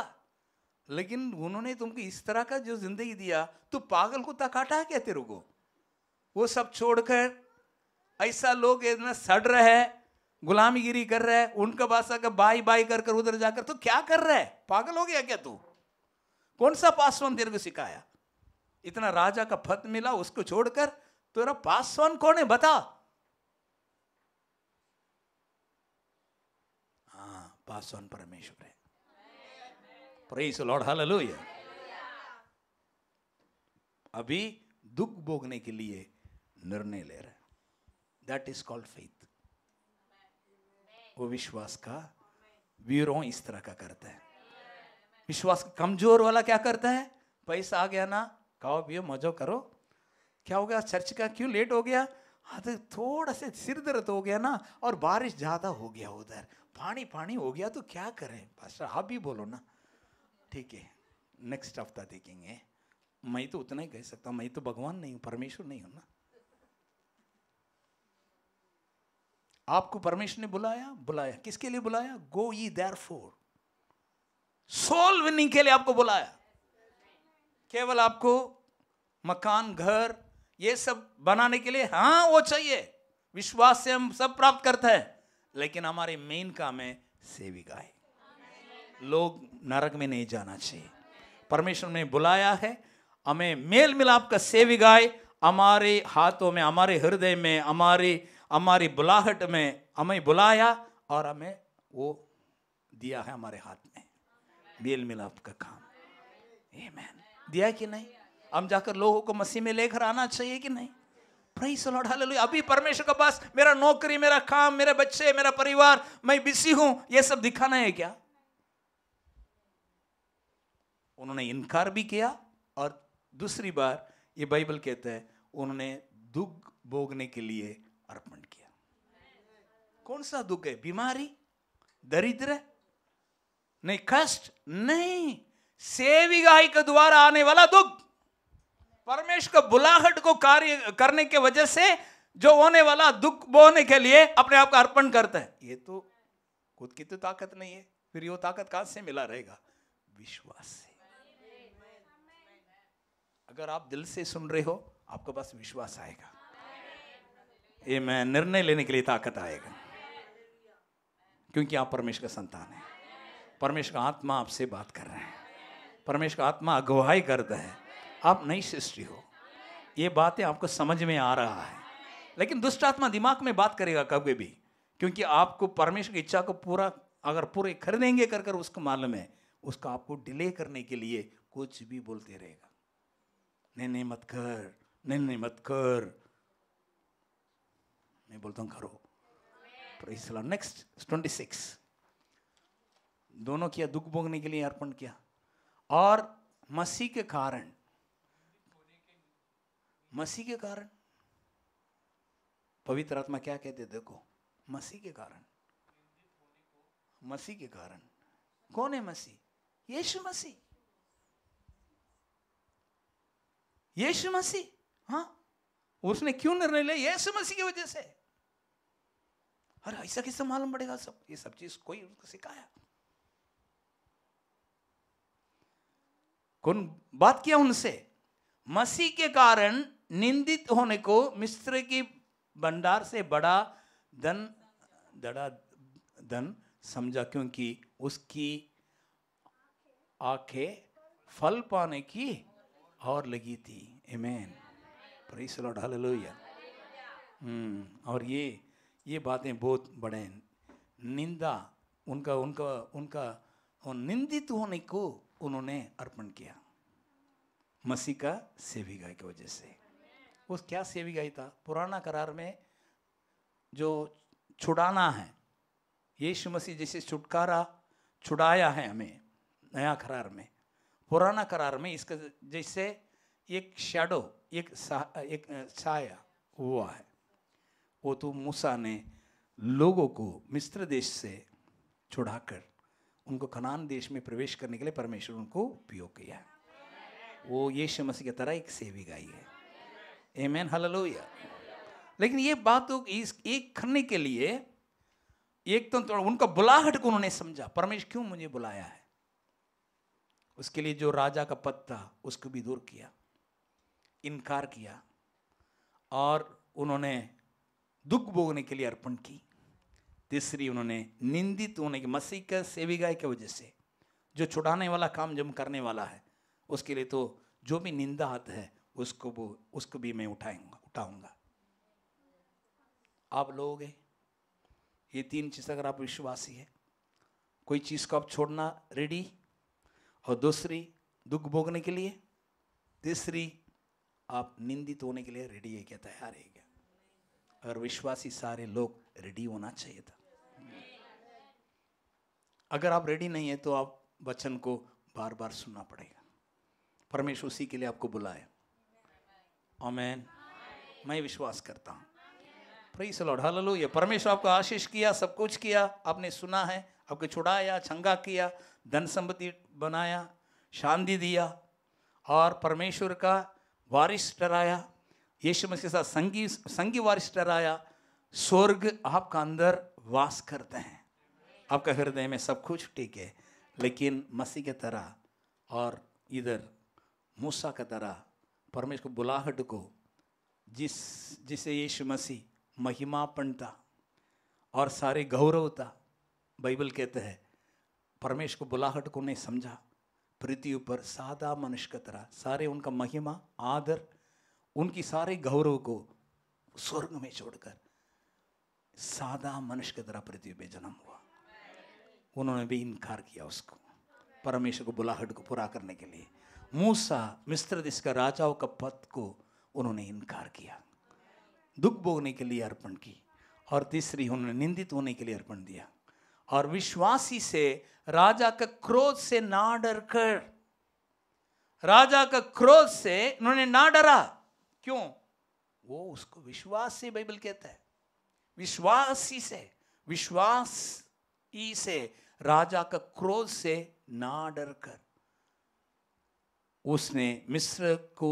लेकिन उन्होंने तुमको इस तरह का जो जिंदगी दिया, तो पागल को काटा है क्या तेरे को? वो सब छोड़कर ऐसा लोग इतना सड़ रहे हैं, गुलामीगिरी कर रहे हैं, उनका भाषा का बाई बाई कर कर उधर जाकर तो क्या कर रहा है? पागल हो गया क्या तू? कौन सा पासवान तेरे को सिखाया? इतना राजा का पद मिला, उसको छोड़कर तेरा पासवान कौन है बता? हाँ, पासवान परमेश्वर है। Praise the lord, hallelujah. अभी दुख भोगने के लिए निर्णय ले रहे, दैट इज कॉल्ड फेथ। वो विश्वास का वीरों इस तरह का करता है। विश्वास कमजोर वाला क्या करता है? पैसा आ गया ना, खाओ पियो मौजो करो। क्या हो गया? चर्च का क्यों लेट हो गया? हाँ तो थोड़ा से सिर दर्द हो गया ना, और बारिश ज्यादा हो गया, उधर पानी पानी हो गया, तो क्या करें? पास्टर आप भी बोलो ना। ठीक है, नेक्स्ट हफ्ता देखेंगे। मैं तो उतना ही कह सकता हूं, मैं तो भगवान नहीं हूं, परमेश्वर नहीं हूं ना। आपको परमेश्वर ने बुलाया किसके लिए बुलाया? गो ये देयरफॉर, सोल विनिंग के लिए आपको बुलाया। केवल आपको मकान घर ये सब बनाने के लिए, हाँ वो चाहिए, विश्वास से हम सब प्राप्त करते हैं, लेकिन हमारे मेन काम है सेविका है। लोग नरक में नहीं जाना चाहिए। परमेश्वर ने बुलाया है हमें मेल मिलाप का सेविकाई, हमारे हाथों में, हमारे हृदय में, हमारी बुलाहट में हमें बुलाया और हमें वो दिया है हमारे हाथ में मेल मिलाप का काम। आमीन। दिया कि नहीं? हम जाकर लोगों को मसीह में लेकर आना चाहिए कि नहीं? Praise the lord, hallelujah. अभी परमेश्वर के पास मेरा नौकरी, मेरा काम, मेरे बच्चे, मेरा परिवार, मैं बिजी हूं, ये सब दिखाना है क्या? उन्होंने इनकार भी किया, और दूसरी बार ये बाइबल कहता है उन्होंने दुख भोगने के लिए अर्पण किया। कौन सा दुख है? बीमारी, दरिद्र नहीं, कष्ट नहीं, सेविकाई के द्वारा आने वाला दुख। परमेश्वर का बुलाहट को कार्य करने के वजह से जो होने वाला दुख बोने के लिए अपने आप का अर्पण करता है। ये तो खुद की तो ताकत नहीं है, फिर वो ताकत कहां से मिला रहेगा? विश्वास से। अगर आप दिल से सुन रहे हो, आपके पास विश्वास आएगा, ये मैं निर्णय लेने के लिए ताकत आएगा, क्योंकि आप परमेश्वर का संतान है। परमेश्वर का आत्मा आपसे बात कर रहा है, परमेश्वर का आत्मा अगुवाई करता है। आप नई सृष्टि हो, ये बातें आपको समझ में आ रहा है, लेकिन दुष्ट आत्मा दिमाग में बात करेगा कभी भी, क्योंकि आपको परमेश्वर की इच्छा को पूरे कर देंगे कर उसको मालूम है, उसका आपको डिले करने के लिए कुछ भी बोलते रहेगा। नहीं मत कर, नहीं मत कर। मैं बोलता हूं करो। Praise the Lord. नेक्स्ट 26, दोनों किया, दुख भोगने के लिए अर्पण किया, और मसीह के कारण पवित्र आत्मा क्या कहते? देखो, मसीह के कारण कौन है मसीह? यीशु मसीह। हाँ, उसने क्यों निर्णय लिया? यीशु मसीह की वजह से। अरे ऐसा किससे मालूम पड़ेगा? सब ये सब चीज कोई उसको सिखाया? कौन बात किया उनसे? मसीह के कारण निंदित होने को मिस्र की भंडार से बड़ा धन समझा, क्योंकि उसकी आंखें फल पाने की और लगी थी। आमीन। Praise the lord, hallelujah. और ये बातें बहुत बड़े हैं। निंदा, उनका निंदित होने को उन्होंने अर्पण किया मसीह का सेविकाई की वजह से। उस क्या सेविकाई था? पुराना करार में जो छुड़ाना है, यीशु मसीह जैसे छुड़ाया है हमें नया करार में, पुराना करार में इसका जैसे एक शैडो, एक छाया हुआ है। वो तो मूसा ने लोगों को मिस्र देश से छुड़ाकर उनको कनान देश में प्रवेश करने के लिए परमेश्वर उनको उपयोग किया। वो यीशु मसीह की तरह एक सेविकाई है। आमीन, हालेलुया। लेकिन ये बात तो एक करने के लिए, एक तो उनका बुलाहट को उन्होंने समझा, परमेश्वर क्यों मुझे बुलाया है। उसके लिए जो राजा का पद था उसको भी दूर किया, इनकार किया, और उन्होंने दुख भोगने के लिए अर्पण की। तीसरी, उन्होंने निंदित होने की, मसीह का सेविकाई की वजह से जो छुड़ाने वाला काम जब करने वाला है उसके लिए तो जो भी निंदा आता है उसको भी मैं उठाऊंगा। आप लोगे ये 3 चीज अगर आप विश्वासी है, कोई चीज को आप छोड़ना रेडी, और दूसरी दुख भोगने के लिए, तीसरी आप निंदित होने के लिए रेडी है क्या, तैयार है क्या? अगर विश्वासी सारे लोग रेडी होना चाहिए था। अगर आप रेडी नहीं है तो आप वचन को बार बार सुनना पड़ेगा। परमेश्वर उसी के लिए आपको बुलाए। आमीन। मैं विश्वास करता हूं। Praise the lord, hallelujah. परमेश्वर आपको आशीष किया, सब कुछ किया, आपने सुना है, आपको छुड़ाया, चंगा किया, धन संपत्ति बनाया, शांति दिया, और परमेश्वर का वारिस ठहराया, यीशु मसीह के साथ संगी वारिस ठहराया। स्वर्ग आपका अंदर वास करते हैं, आपका हृदय में सब कुछ ठीक है। लेकिन मसीह के तरह और इधर मूसा की तरह परमेश्वर बुलाहट को जिसे यीशु मसीह महिमापन था और सारे गौरव था, बाइबल कहते हैं परमेश्वर को बुलाहट को नहीं समझा, पृथ्वी पर सादा मनुष्य की तरह सारे उनका महिमा आदर उनकी सारे गौरव को स्वर्ग में छोड़कर सादा मनुष्य की तरह पृथ्वी पे जन्म हुआ। उन्होंने भी इनकार किया उसको, परमेश्वर को बुलाहट को पूरा करने के लिए। मूसा मिस्र देश का राजाओं का पद को उन्होंने इनकार किया, दुख भोगने के लिए अर्पण की, और तीसरी उन्होंने निंदित होने के लिए अर्पण दिया। और विश्वासी से राजा का क्रोध से ना डर कर, राजा का क्रोध से उन्होंने ना डरा। क्यों? वो उसको विश्वास से, बाइबल कहता है विश्वासी से राजा का क्रोध से ना डर कर उसने मिस्र को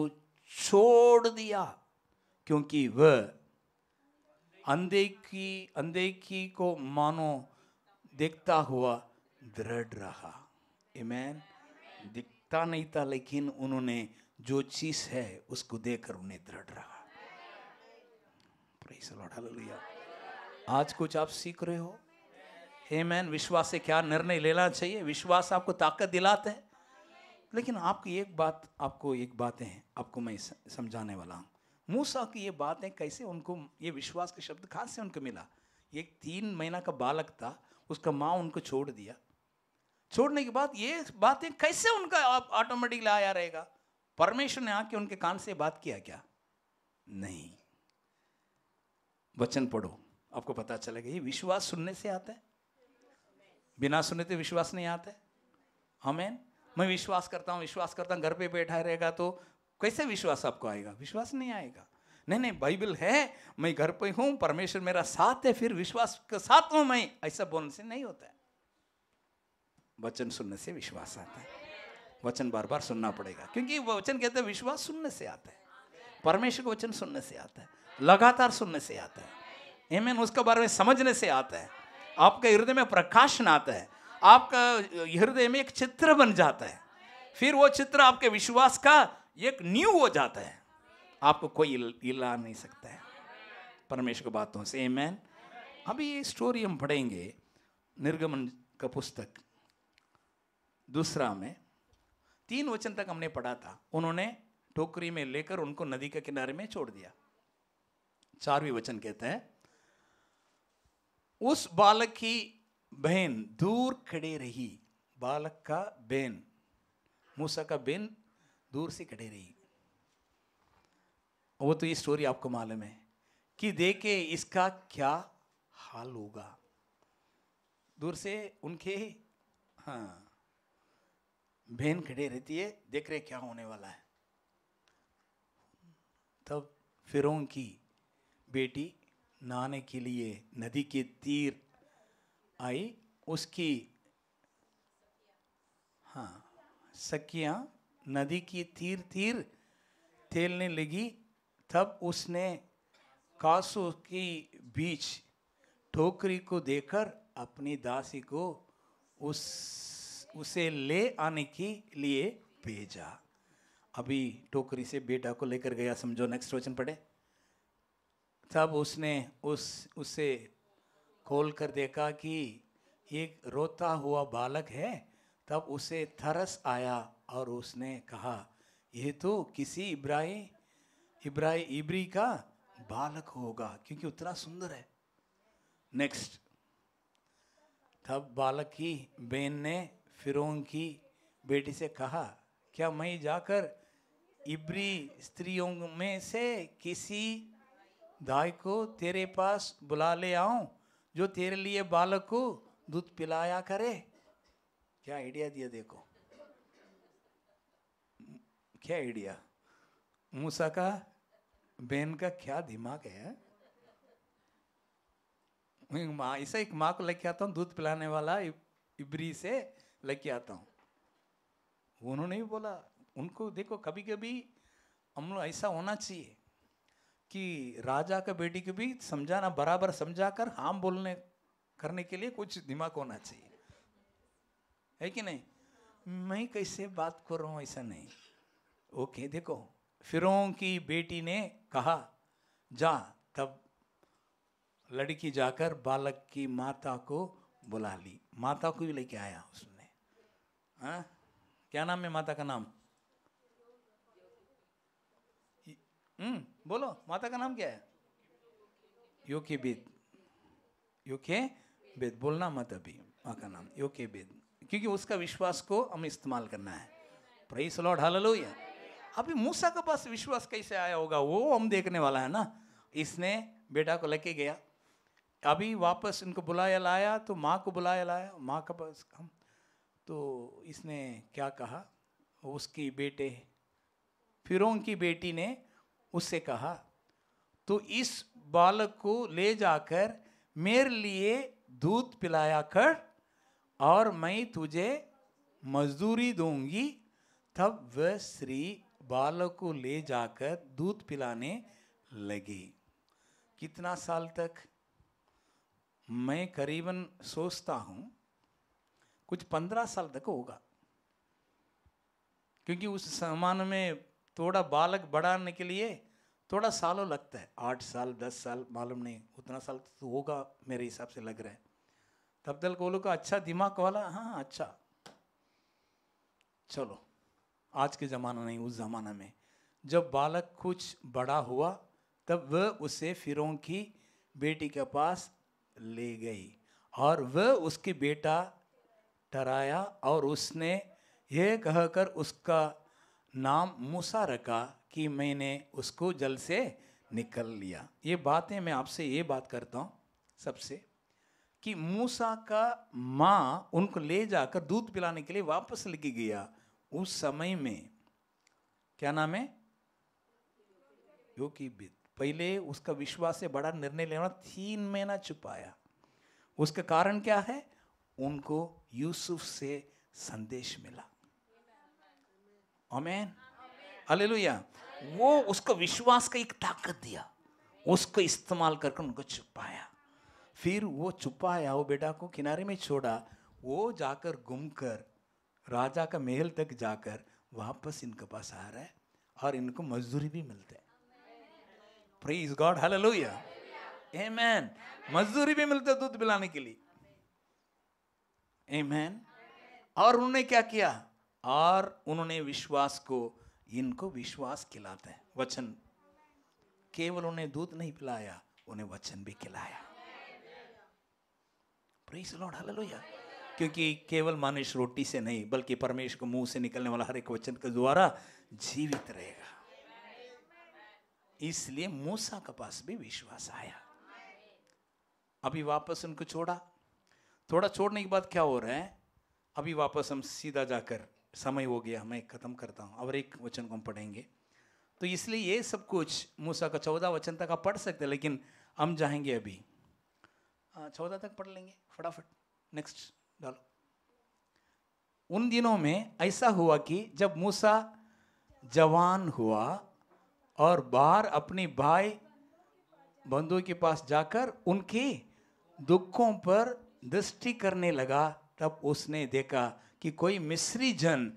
छोड़ दिया, क्योंकि वह अनदेखी को मानो देखता हुआ दृढ़ रहा। आमीन। दिखता नहीं था, लेकिन उन्होंने जो चीज है उसको देखकर उन्हें दृढ़ रहा। Praise the lord, hallelujah. आज कुछ आप सीख रहे हो। आमीन। विश्वास से क्या निर्णय लेना चाहिए, विश्वास आपको ताकत दिलाता है। लेकिन आपको एक बात है, आपको मैं समझाने वाला हूँ। मूसा की ये बातें कैसे उनको, ये विश्वास के शब्द कहाँ से उनको मिला? एक 3 महीना का बालक था, उसका माँ उनको छोड़ दिया। छोड़ने के बाद ये बातें कैसे उनका ऑटोमेटिकली आया रहेगा? परमेश्वर ने आके उनके कान से बात किया क्या? नहीं। वचन पढ़ो, आपको पता चलेगा। ये विश्वास सुनने से आता है, बिना सुनने तो विश्वास नहीं आता है। आमीन। मैं विश्वास करता हूँ, घर पे बैठा रहेगा तो कैसे विश्वास आपको आएगा? विश्वास नहीं आएगा। नहीं, बाइबल है, मैं घर पे हूँ, परमेश्वर मेरा साथ है, फिर विश्वास के साथ हूँ मैं, ऐसा बोलने से नहीं होता है। वचन सुनने से विश्वास आता है। वचन बार बार सुनना पड़ेगा, क्योंकि वचन कहते हैं विश्वास सुनने से आता है। परमेश्वर का वचन सुनने से आता है, लगातार सुनने से आता है। आमीन। उसके बारे में समझने से आता है, आपके हृदय में प्रकाशन आता है, आपका हृदय में एक चित्र बन जाता है, फिर वो चित्र आपके विश्वास का एक नींव हो जाता है। आपको कोई हिला नहीं सकता है परमेश्वर की बातों से। आमीन। अभी ये स्टोरी हम पढ़ेंगे निर्गमन का पुस्तक 2 में 3 वचन तक हमने पढ़ा था। उन्होंने टोकरी में लेकर उनको नदी के किनारे में छोड़ दिया। 4वें वचन कहते हैं, उस बालक की बहन दूर खड़े रही। बालक का बहन, मूसा का बहन दूर से खड़े रही। वो तो ये स्टोरी आपको मालूम है कि देखे इसका क्या हाल होगा। दूर से उनके बहन खड़े रहती है, देख रहे क्या होने वाला है। तब फिरौन की बेटी नहाने के लिए नदी के तीर आई। उसकी सखियां नदी की तीर तैरने लगी। तब उसने कासों की बीच टोकरी को देकर अपनी दासी को उसे ले आने के लिए भेजा। अभी टोकरी से बेटा को लेकर गया, समझो। नेक्स्ट वचन पढ़े। तब उसने उसे खोल कर देखा कि एक रोता हुआ बालक है। तब उसे तरस आया और उसने कहा, ये तो किसी इब्री का बालक होगा, क्योंकि उतना सुंदर है। नेक्स्ट, तब बालक की बहन ने फिरौन की बेटी से कहा, क्या मैं जाकर इब्री स्त्रियों में से किसी दाई को तेरे पास बुला ले आऊं, जो तेरे लिए बालक को दूध पिलाया करे? क्या आइडिया दिया देखो, क्या आइडिया। मूसा का बहन का क्या दिमाग है। माँ, ऐसा एक माँ को लेके आता हूँ, दूध पिलाने वाला इब्री से लेके आता हूँ। उन्होंने भी बोला, उनको देखो, कभी कभी हम लोग ऐसा होना चाहिए कि राजा का बेटी को भी समझाना, बराबर समझाकर हम बोलने करने के लिए कुछ दिमाग होना चाहिए, है कि नहीं। मैं कैसे बात कर रहा हूँ, ऐसा नहीं। ओके, देखो, फिरौन की बेटी ने कहा, जा। तब लड़की जाकर बालक की माता को बुला ली, माता को भी लेके आया उसने। हाँ, क्या नाम है माता का नाम? बोलो, माता का नाम क्या है? योकेबेद। योकेबेद बोलना मत अभी, माँ का नाम योकेबेद, क्योंकि उसका विश्वास को हम इस्तेमाल करना है। Praise the lord, hallelujah. अभी मूसा के पास विश्वास कैसे आया होगा वो हम देखने वाला है ना। इसने बेटा को लेके गया, अभी वापस इनको बुलाया लाया, तो माँ को बुलाया लाया, माँ के पास हम, तो इसने क्या कहा, उसकी बेटे फिरौन की बेटी ने उससे कहा, तो इस बालक को ले जाकर मेरे लिए दूध पिलाया कर और मैं तुझे मजदूरी दूंगी। तब वह स्त्री बालक को ले जाकर दूध पिलाने लगी। कितना साल तक? मैं करीबन सोचता हूं कुछ 15 साल तक होगा, क्योंकि उस जमाने में थोड़ा बालक बढ़ाने के लिए थोड़ा सालों लगता है, 8 साल 10 साल, मालूम नहीं, उतना साल तो होगा मेरे हिसाब से लग रहा है। तब तक वो लोग का अच्छा दिमाग वाला, हाँ अच्छा, चलो। आज के ज़माना नहीं, उस ज़माना में जब बालक कुछ बड़ा हुआ, तब वह उसे फिरौन की बेटी के पास ले गई और वह उसकी बेटा ठहराया, और उसने यह कहकर उसका नाम मूसा रखा कि मैंने उसको जल से निकल लिया। ये बातें मैं आपसे ये बात करता हूँ सबसे, कि मूसा का माँ उनको ले जाकर दूध पिलाने के लिए वापस लेके गया। उस समय में क्या नाम है? योकेबेद। पहले उसका विश्वास से बड़ा निर्णय लेना, 3 महीना छुपाया। उसका कारण क्या है? उनको यूसुफ से संदेश मिला। आमीन, हालेलुया। वो उसका विश्वास का एक ताकत दिया, उसको इस्तेमाल करके उनको छुपाया। फिर वो छुपाया, वो बेटा को किनारे में छोड़ा, वो जाकर घूमकर राजा का महल तक जाकर वापस इनके पास आ रहा है और इनको मजदूरी भी मिलता है। प्रेज गॉड, हालेलुया, आमीन। मजदूरी भी मिलता है दूध पिलाने के लिए, आमीन। और उन्होंने क्या किया? और उन्होंने विश्वास को, इनको विश्वास खिलाता है, वचन। केवल उन्हें दूध नहीं पिलाया, उन्हें वचन भी खिलाया। Praise the lord, hallelujah. क्योंकि केवल मनुष्य रोटी से नहीं, बल्कि परमेश्वर के मुंह से निकलने वाला हर एक वचन के द्वारा जीवित रहेगा। इसलिए मूसा के पास भी विश्वास आया। अभी वापस उनको छोड़ा, थोड़ा छोड़ने के बाद क्या हो रहा है? अभी वापस हम सीधा जाकर, समय हो गया, मैं खत्म करता हूँ, और एक वचन को हम पढ़ेंगे। तो इसलिए ये सब कुछ मूसा का 14 वचन तक आप पढ़ सकते हैं, लेकिन हम जाएंगे अभी 14 तक पढ़ लेंगे फटाफट। नेक्स्ट डालो। उन दिनों में ऐसा हुआ कि जब मूसा जवान हुआ और बाहर अपनी भाई बंधुओं के पास जाकर उनके दुखों पर दृष्टि करने लगा, तब उसने देखा कि कोई मिस्री जन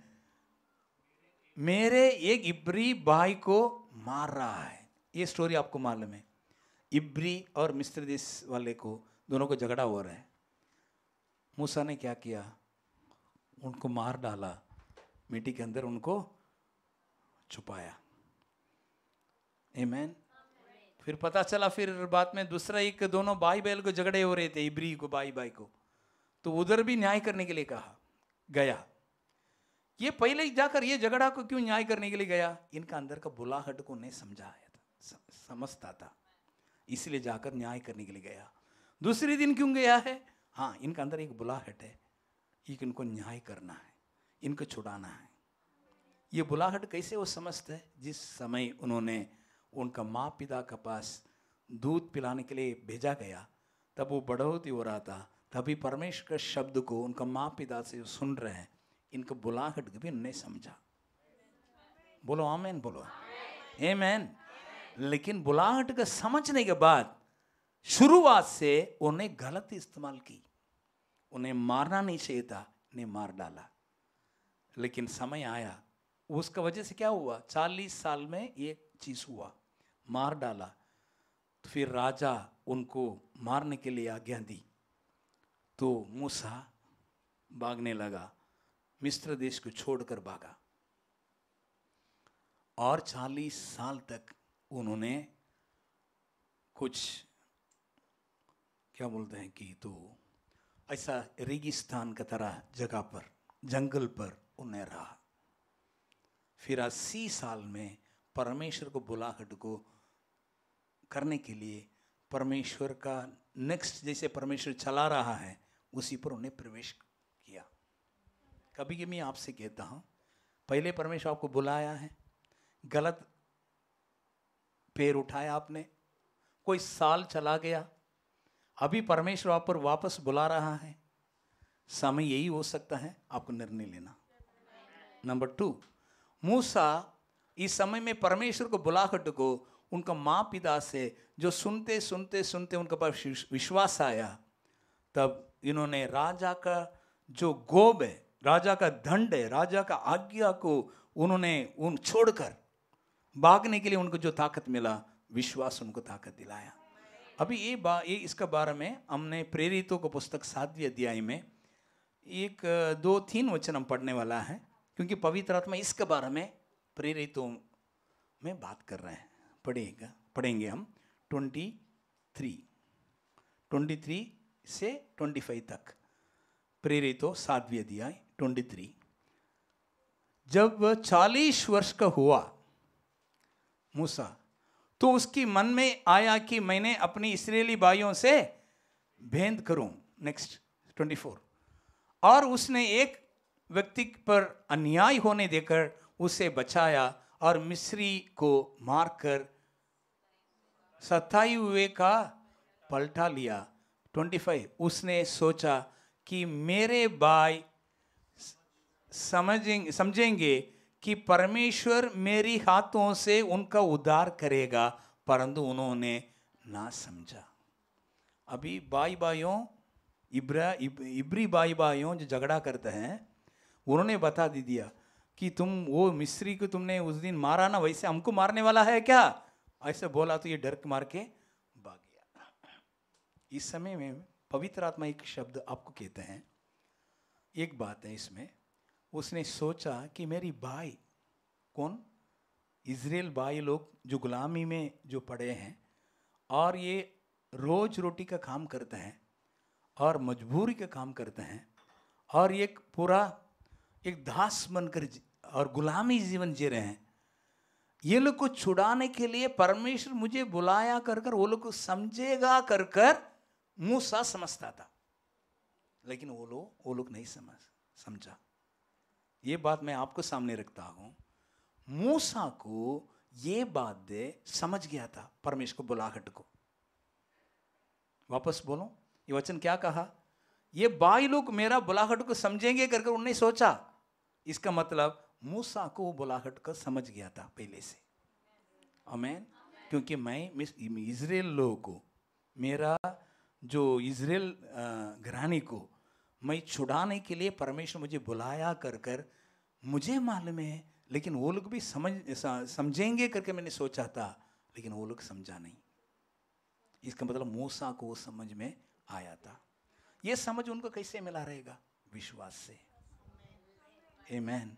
मेरे एक इब्री भाई को मार रहा है। ये स्टोरी आपको मालूम है। इब्री और मिस्र देश वाले को, दोनों को झगड़ा हो रहा है। मूसा ने क्या किया, उनको मार डाला, मिट्टी के अंदर उनको छुपाया। आमीन। फिर पता चला, फिर बाद में दूसरा एक, दोनों भाई बहन को झगड़े हो रहे थे, इब्री को भाई को, तो उधर भी न्याय करने के लिए कहा गया। ये पहले ही जाकर ये झगड़ा को क्यों न्याय करने के लिए गया, इनका अंदर का बुलाहट को नहीं समझाया था, समझता था, इसलिए जाकर न्याय करने के लिए गया। दूसरे दिन क्यों गया है, हाँ इनका अंदर एक बुलाहट है, इनको न्याय करना है, इनको छुड़ाना है। ये बुलाहट कैसे वो समझते हैं, जिस समय उन्होंने उनका माँ पिता के पास दूध पिलाने के लिए भेजा गया, तब वो बढ़ोतरी हो रहा था, तभी परमेश्वर के शब्द को उनका माँ पिता से सुन रहे हैं, इनको बुलाहट भी नहीं समझा। बोलो आमीन, बोलो आमीन। लेकिन बुलाहट का समझने के बाद शुरुआत से उन्हें गलत इस्तेमाल की, उन्हें मारना नहीं चाहिए था, उन्हें मार डाला। लेकिन समय आया, उसका वजह से क्या हुआ, 40 साल में ये चीज हुआ, मार डाला। तो फिर राजा उनको मारने के लिए आज्ञा दी, तो मूसा भागने लगा, मिस्र देश को छोड़कर भागा, और 40 साल तक उन्होंने कुछ क्या बोलते हैं कि, तो ऐसा रेगिस्तान की तरह जगह पर, जंगल पर उन्हें रहा। फिर 80 साल में परमेश्वर को बुलाहट को करने के लिए, परमेश्वर का नेक्स्ट जैसे परमेश्वर चला रहा है उसी पर उन्हें प्रवेश किया। कभी कभी मैं आपसे कहता हूँ, पहले परमेश्वर आपको बुलाया है, गलत पैर उठाया आपने, कोई साल चला गया, अभी परमेश्वर आप पर वापस बुला रहा है, समय यही हो सकता है आपको निर्णय लेना। नंबर 2, मूसा इस समय में परमेश्वर को बुलाहट को उनका माँ पिता से जो सुनते सुनते सुनते उनके पास विश्वास आया, तब इन्होंने राजा का जो गोब है, राजा का दंड है, राजा का आज्ञा को उन्होंने उन छोड़कर भागने के लिए उनको जो ताकत मिला, विश्वास उनको ताकत दिलाया। अभी ये इसका बारे में हमने प्रेरितों को पुस्तक 7वें अध्याय में 1, 2, 3 वचन हम पढ़ने वाला है, क्योंकि पवित्र आत्मा इसके बारे में प्रेरितों में बात कर रहे हैं। पढ़ेंगे हम 23 से 25 तक, प्रेरितों 7वें अध्याय 23। जब 40 वर्ष का हुआ मूसा, तो उसकी मन में आया कि मैंने अपनी इस्राएली भाइयों से भेंट करूं। नेक्स्ट 24। और उसने एक व्यक्ति पर अन्याय होने देकर उसे बचाया और मिस्री को मारकर 27 हुए का पलटा लिया। 25। उसने सोचा कि मेरे भाई समझेंगे कि परमेश्वर मेरी हाथों से उनका उद्धार करेगा, परंतु उन्होंने ना समझा। अभी भाइयों, इब्री भाइयों जो झगड़ा करते हैं, उन्होंने बता दिया कि तुम वो मिस्री को तुमने उस दिन मारा ना, वैसे हमको मारने वाला है क्या, ऐसे बोला। तो ये डर मार के भाग गया। इस समय में पवित्र आत्मा एक शब्द आपको कहते हैं, एक बात है इसमें, उसने सोचा कि मेरी भाई, कौन, इजराइल भाई लोग जो गुलामी में जो पड़े हैं और ये रोज रोटी का काम करते हैं और मजबूरी का काम करते हैं और एक पूरा एक दास बनकर और गुलामी जीवन जी रहे हैं, ये लोग को छुड़ाने के लिए परमेश्वर मुझे बुलाया कर कर वो लोग को समझेगा कर कर मूसा समझता था, लेकिन वो लोग नहीं समझा। ये बात मैं आपको सामने रखता हूं। मूसा को ये बात समझ गया था, परमेश्वर को बुलाहट को। वापस बोलो, ये वचन क्या कहा, ये भाई लोग मेरा बुलाहट को समझेंगे कर कर उन्होंने सोचा। इसका मतलब मूसा को वो बुलाहट को समझ गया था पहले से। आमीन। क्योंकि मैं इजराइल लोगों को, मेरा जो इजराइल घराने को मैं छुड़ाने के लिए परमेश्वर मुझे बुलाया कर कर मुझे मालूम है, लेकिन वो लोग भी समझेंगे करके मैंने सोचा था, लेकिन वो लोग समझा नहीं। इसका मतलब मूसा को समझ में आया था। ये समझ उनको कैसे मिला रहेगा? विश्वास से। आमीन।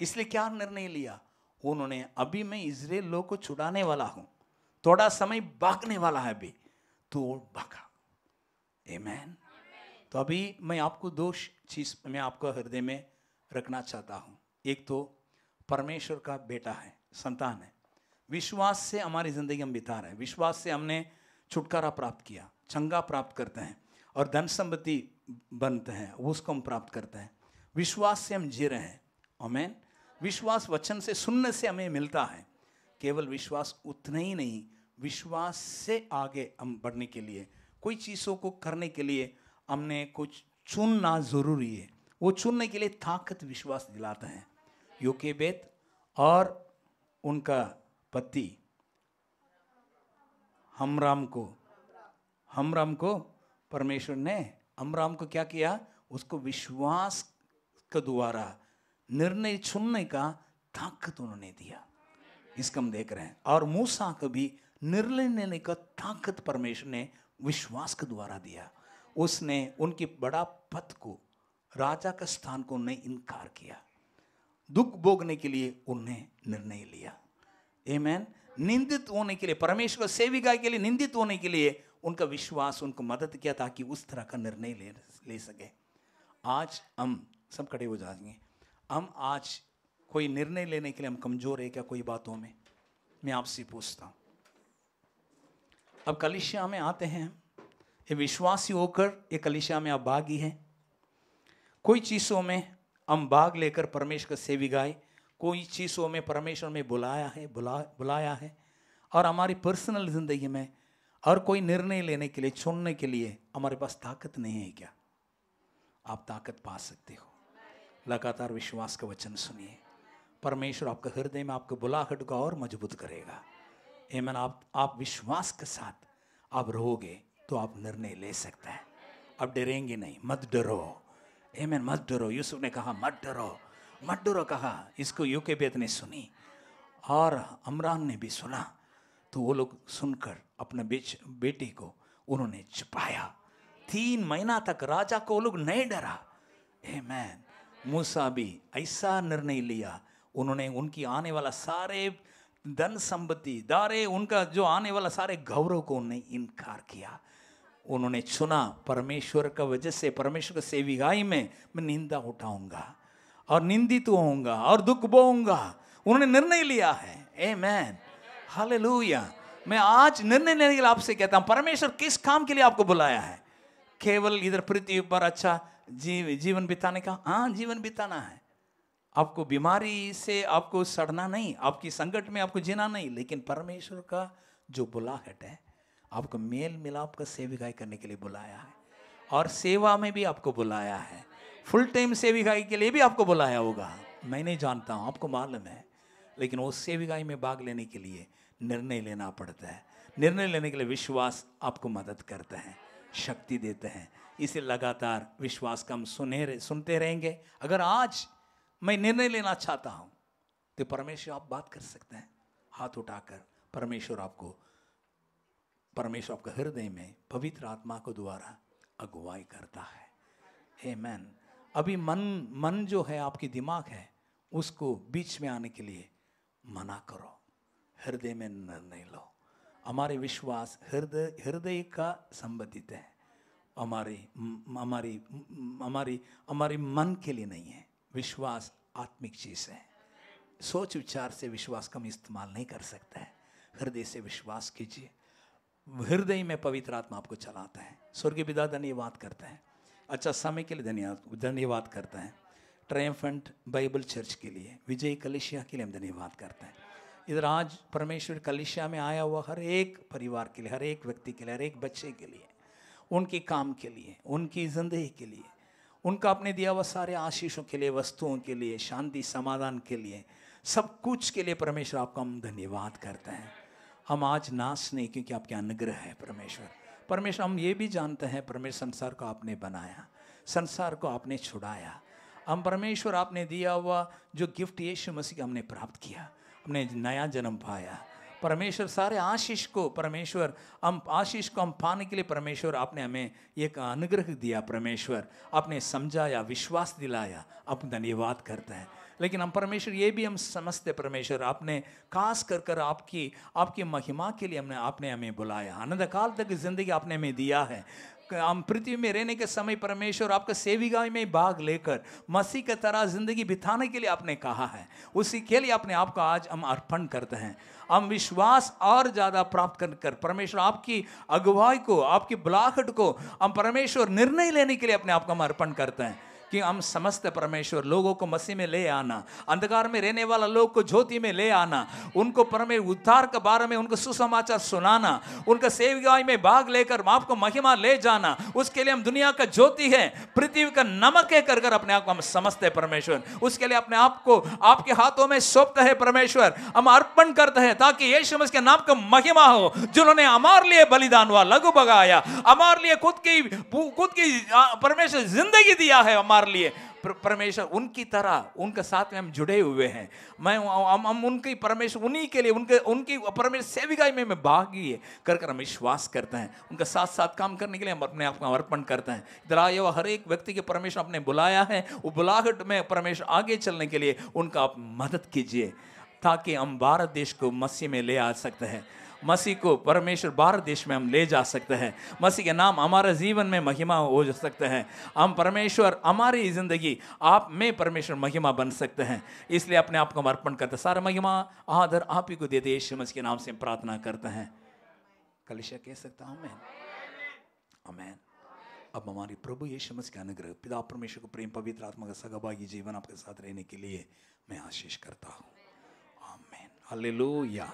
इसलिए क्या निर्णय लिया उन्होंने? अभी मैं इजराइल लोग को छुड़ाने वाला हूं, थोड़ा समय भागने वाला है अभी, तो भागा। आमीन। तो अभी मैं आपको दो चीज मैं आपको हृदय में रखना चाहता हूं। एक तो परमेश्वर का बेटा है, संतान है, विश्वास से हमारी जिंदगी हम बिता रहे हैं, विश्वास से हमने छुटकारा प्राप्त किया, चंगा प्राप्त करते हैं और धन संपत्ति बनते हैं, उसको हम प्राप्त करते हैं। विश्वास से हम जी रहे हैं। आमीन। विश्वास वचन से सुनने से हमें मिलता है। केवल विश्वास उतना ही नहीं, विश्वास से आगे हम बढ़ने के लिए, कोई चीज़ों को करने के लिए हमने कुछ चुनना जरूरी है। वो चुनने के लिए ताकत विश्वास दिलाता है। योकेबेद और उनका पति हमराम को परमेश्वर ने हमराम को क्या किया? उसको विश्वास के द्वारा निर्णय चुनने का ताकत उन्होंने दिया। इसका हम देख रहे हैं। और मूसा को भी निर्णय लेने का ताकत परमेश्वर ने विश्वास के द्वारा दिया। उसने उनकी बड़ा पद को, राजा का स्थान को उन्हें इनकार किया। दुख भोगने के लिए उन्हें निर्णय लिया। आमीन। निंदित होने के लिए, परमेश्वर सेविका के लिए निंदित होने के लिए उनका विश्वास उनको मदद किया ताकि उस तरह का निर्णय ले सके। आज हम सब खड़े हो जाएंगे। हम आज कोई निर्णय लेने के लिए हम कमजोर है क्या? कोई बातों में मैं आपसे पूछता हूं। अब कलीसिया में आते हैं, ये विश्वासी होकर ये कलीसिया में आप भागी हैं। कोई चीज़ों में हम भाग लेकर परमेश्वर का सेविकाई, कोई चीज़ों में परमेश्वर में बुलाया है और हमारी पर्सनल जिंदगी में और कोई निर्णय लेने के लिए, चुनने के लिए हमारे पास ताकत नहीं है क्या? आप ताकत पा सकते हो। लगातार विश्वास का वचन सुनिए। परमेश्वर आपके हृदय में आपके बुलाहट को और मजबूत करेगा। आमीन। आप विश्वास के साथ आप रहोगे तो आप निर्णय ले सकते हैं। आप डरेंगे नहीं, मत डरो। आमीन। मत डरो। यूसुफ ने कहा मत डरो, मत डरो कहा। इसको योकेबेद ने सुनी और अमरान ने भी सुना। तो वो लोग सुनकर अपने बेटे को उन्होंने छुपाया। 3 महीना तक राजा को वो लोग नहीं डरा। आमीन। मूसा भी ऐसा निर्णय लिया। उन्होंने उनकी आने वाला सारे धन संपत्ति, दारे, उनका जो आने वाला सारे गौरव को उन्होंने इनकार किया। उन्होंने चुना परमेश्वर का वजह से, परमेश्वर की सेविकाई में मैं निंदा उठाऊंगा और निंदित होऊंगा और दुख बोऊंगा। उन्होंने निर्णय लिया है। आमीन। हालेलुया। मैं आज निर्णय लेने के लिए आपसे कहता हूं, परमेश्वर किस काम के लिए आपको बुलाया है? केवल इधर पृथ्वी पर अच्छा जीवन बिताने का? हाँ, जीवन बिताना है। आपको बीमारी से आपको सड़ना नहीं, आपकी संकट में आपको जीना नहीं, लेकिन परमेश्वर का जो बुलाहट है, आपको मेल मिलाप का सेविकाई करने के लिए बुलाया है और सेवा में भी आपको बुलाया है। फुल टाइम सेविकाई के लिए भी आपको बुलाया होगा, मैं नहीं जानता हूँ, आपको मालूम है। लेकिन उस सेविकाई में भाग लेने के लिए निर्णय लेना पड़ता है। निर्णय लेने के लिए विश्वास आपको मदद करता है, शक्ति देते हैं। इसे लगातार विश्वास का हम सुनते रहेंगे। अगर आज मैं निर्णय लेना चाहता हूँ तो परमेश्वर आप बात कर सकते हैं हाथ उठाकर। परमेश्वर आपके हृदय में पवित्र आत्मा को द्वारा अगुवाई करता है। आमीन। अभी मन जो है, आपकी दिमाग है, उसको बीच में आने के लिए मना करो। हृदय में निर्णय लो। हमारे विश्वास हृदय का संबंधित है। हमारी मन के लिए नहीं है। विश्वास आत्मिक चीज है। सोच विचार से विश्वास का हम इस्तेमाल नहीं कर सकते हैं। हृदय से विश्वास कीजिए। हृदय में पवित्र आत्मा आपको चलाता है। स्वर्गीय पिता धन्यवाद करते हैं, अच्छा समय के लिए धन्यवाद करते हैं। ट्रायम्फेंट बाइबल चर्च के लिए, विजय कलीसिया के लिए हम धन्यवाद करते हैं। इधर आज परमेश्वर कलीसिया में आया हुआ हर एक परिवार के लिए, हर एक व्यक्ति के लिए, हर एक बच्चे के लिए, उनके काम के लिए, उनकी जिंदगी के लिए, उनका अपने दिया हुआ सारे आशीषों के लिए, वस्तुओं के लिए, शांति समाधान के लिए, सब कुछ के लिए परमेश्वर आपका हम धन्यवाद करते हैं। हम आज नाश नहीं, क्योंकि आपके अनुग्रह है परमेश्वर। हम ये भी जानते हैं परमेश्वर, संसार को आपने बनाया, संसार को आपने छुड़ाया। हम परमेश्वर आपने दिया हुआ जो गिफ्ट यीशु मसीह का हमने प्राप्त किया, हमने नया जन्म पाया। परमेश्वर सारे आशीष को परमेश्वर हम आशीष को हम पाने के लिए परमेश्वर आपने हमें एक अनुग्रह दिया, परमेश्वर आपने समझाया, विश्वास दिलाया, आप धन्यवाद करते हैं। लेकिन हम परमेश्वर ये भी हम समझते परमेश्वर आपने खास कर कर आपकी महिमा के लिए आपने हमें बुलाया, अनंत काल तक जिंदगी आपने हमें दिया है। हम पृथ्वी में रहने के समय परमेश्वर आपका सेविकाई में भाग लेकर मसीह की तरह जिंदगी बिताने के लिए आपने कहा है, उसी के लिए अपने आप को आज हम अर्पण करते हैं। हम विश्वास और ज़्यादा प्राप्त कर परमेश्वर आपकी अगुवाई को, आपकी बुलाहट को हम परमेश्वर निर्णय लेने के लिए अपने आप को हम अर्पण करते हैं कि हम समस्त परमेश्वर लोगों को मसीह में ले आना, अंधकार में रहने वाला लोग को ज्योति में ले आना, उनको परमेश्वर उद्धार के बारे में उनको सुसमाचार सुनाना, उनका सेवकाई में भाग लेकर आपको महिमा ले जाना, उसके लिए हम दुनिया का ज्योति है, पृथ्वी का नमक है कर अपने आप को हम समझते हैं परमेश्वर। उसके लिए अपने आप को आपके हाथों में सौंपते हैं परमेश्वर, हम अर्पण करते हैं ताकि यीशु मसीह के नाम का महिमा हो, जिन्होंने हमारे लिए बलिदान हुआ, लघु बगाया, हमारे लिए खुद की परमेश्वर जिंदगी दिया है हमारे लिए। परमेश्वर उनकी तरह उनके साथ में हम जुड़े हुए हैं। हम उनकी परमेश्वर उन्हीं के लिए उनकी परमेश्वर सेविकाई में भागी कर हम विश्वास करते हैं। उनके साथ साथ काम करने के लिए हम अपने आप को अर्पण करते हैं। इधर आए हुआ हर एक व्यक्ति के परमेश्वर अपने बुलाया है, वो बुलाहट में परमेश्वर आगे चलने के लिए उनका आप मदद कीजिए ताकि हम भारत देश को मसीह में ले आ सकते हैं, मसीह को परमेश्वर भारत देश में हम ले जा सकते हैं, मसीह के नाम हमारे जीवन में महिमा हो सकते हैं। हम परमेश्वर हमारी जिंदगी आप में परमेश्वर महिमा बन सकते हैं, इसलिए अपने आप को अर्पण करते हैं। सारा महिमा आदर आप ही को देते, यीशु मसीह के नाम से प्रार्थना करते हैं। कलीसिया कह सकता हूं आमीन, आमीन। अब हमारी प्रभु यीशु मसीह का अनुग्रह, पिता परमेश्वर को प्रेम, पवित्र आत्मा का सहभागी जीवन आपके साथ रहने के लिए मैं आशीष करता हूँ। आमीन, हालेलुया।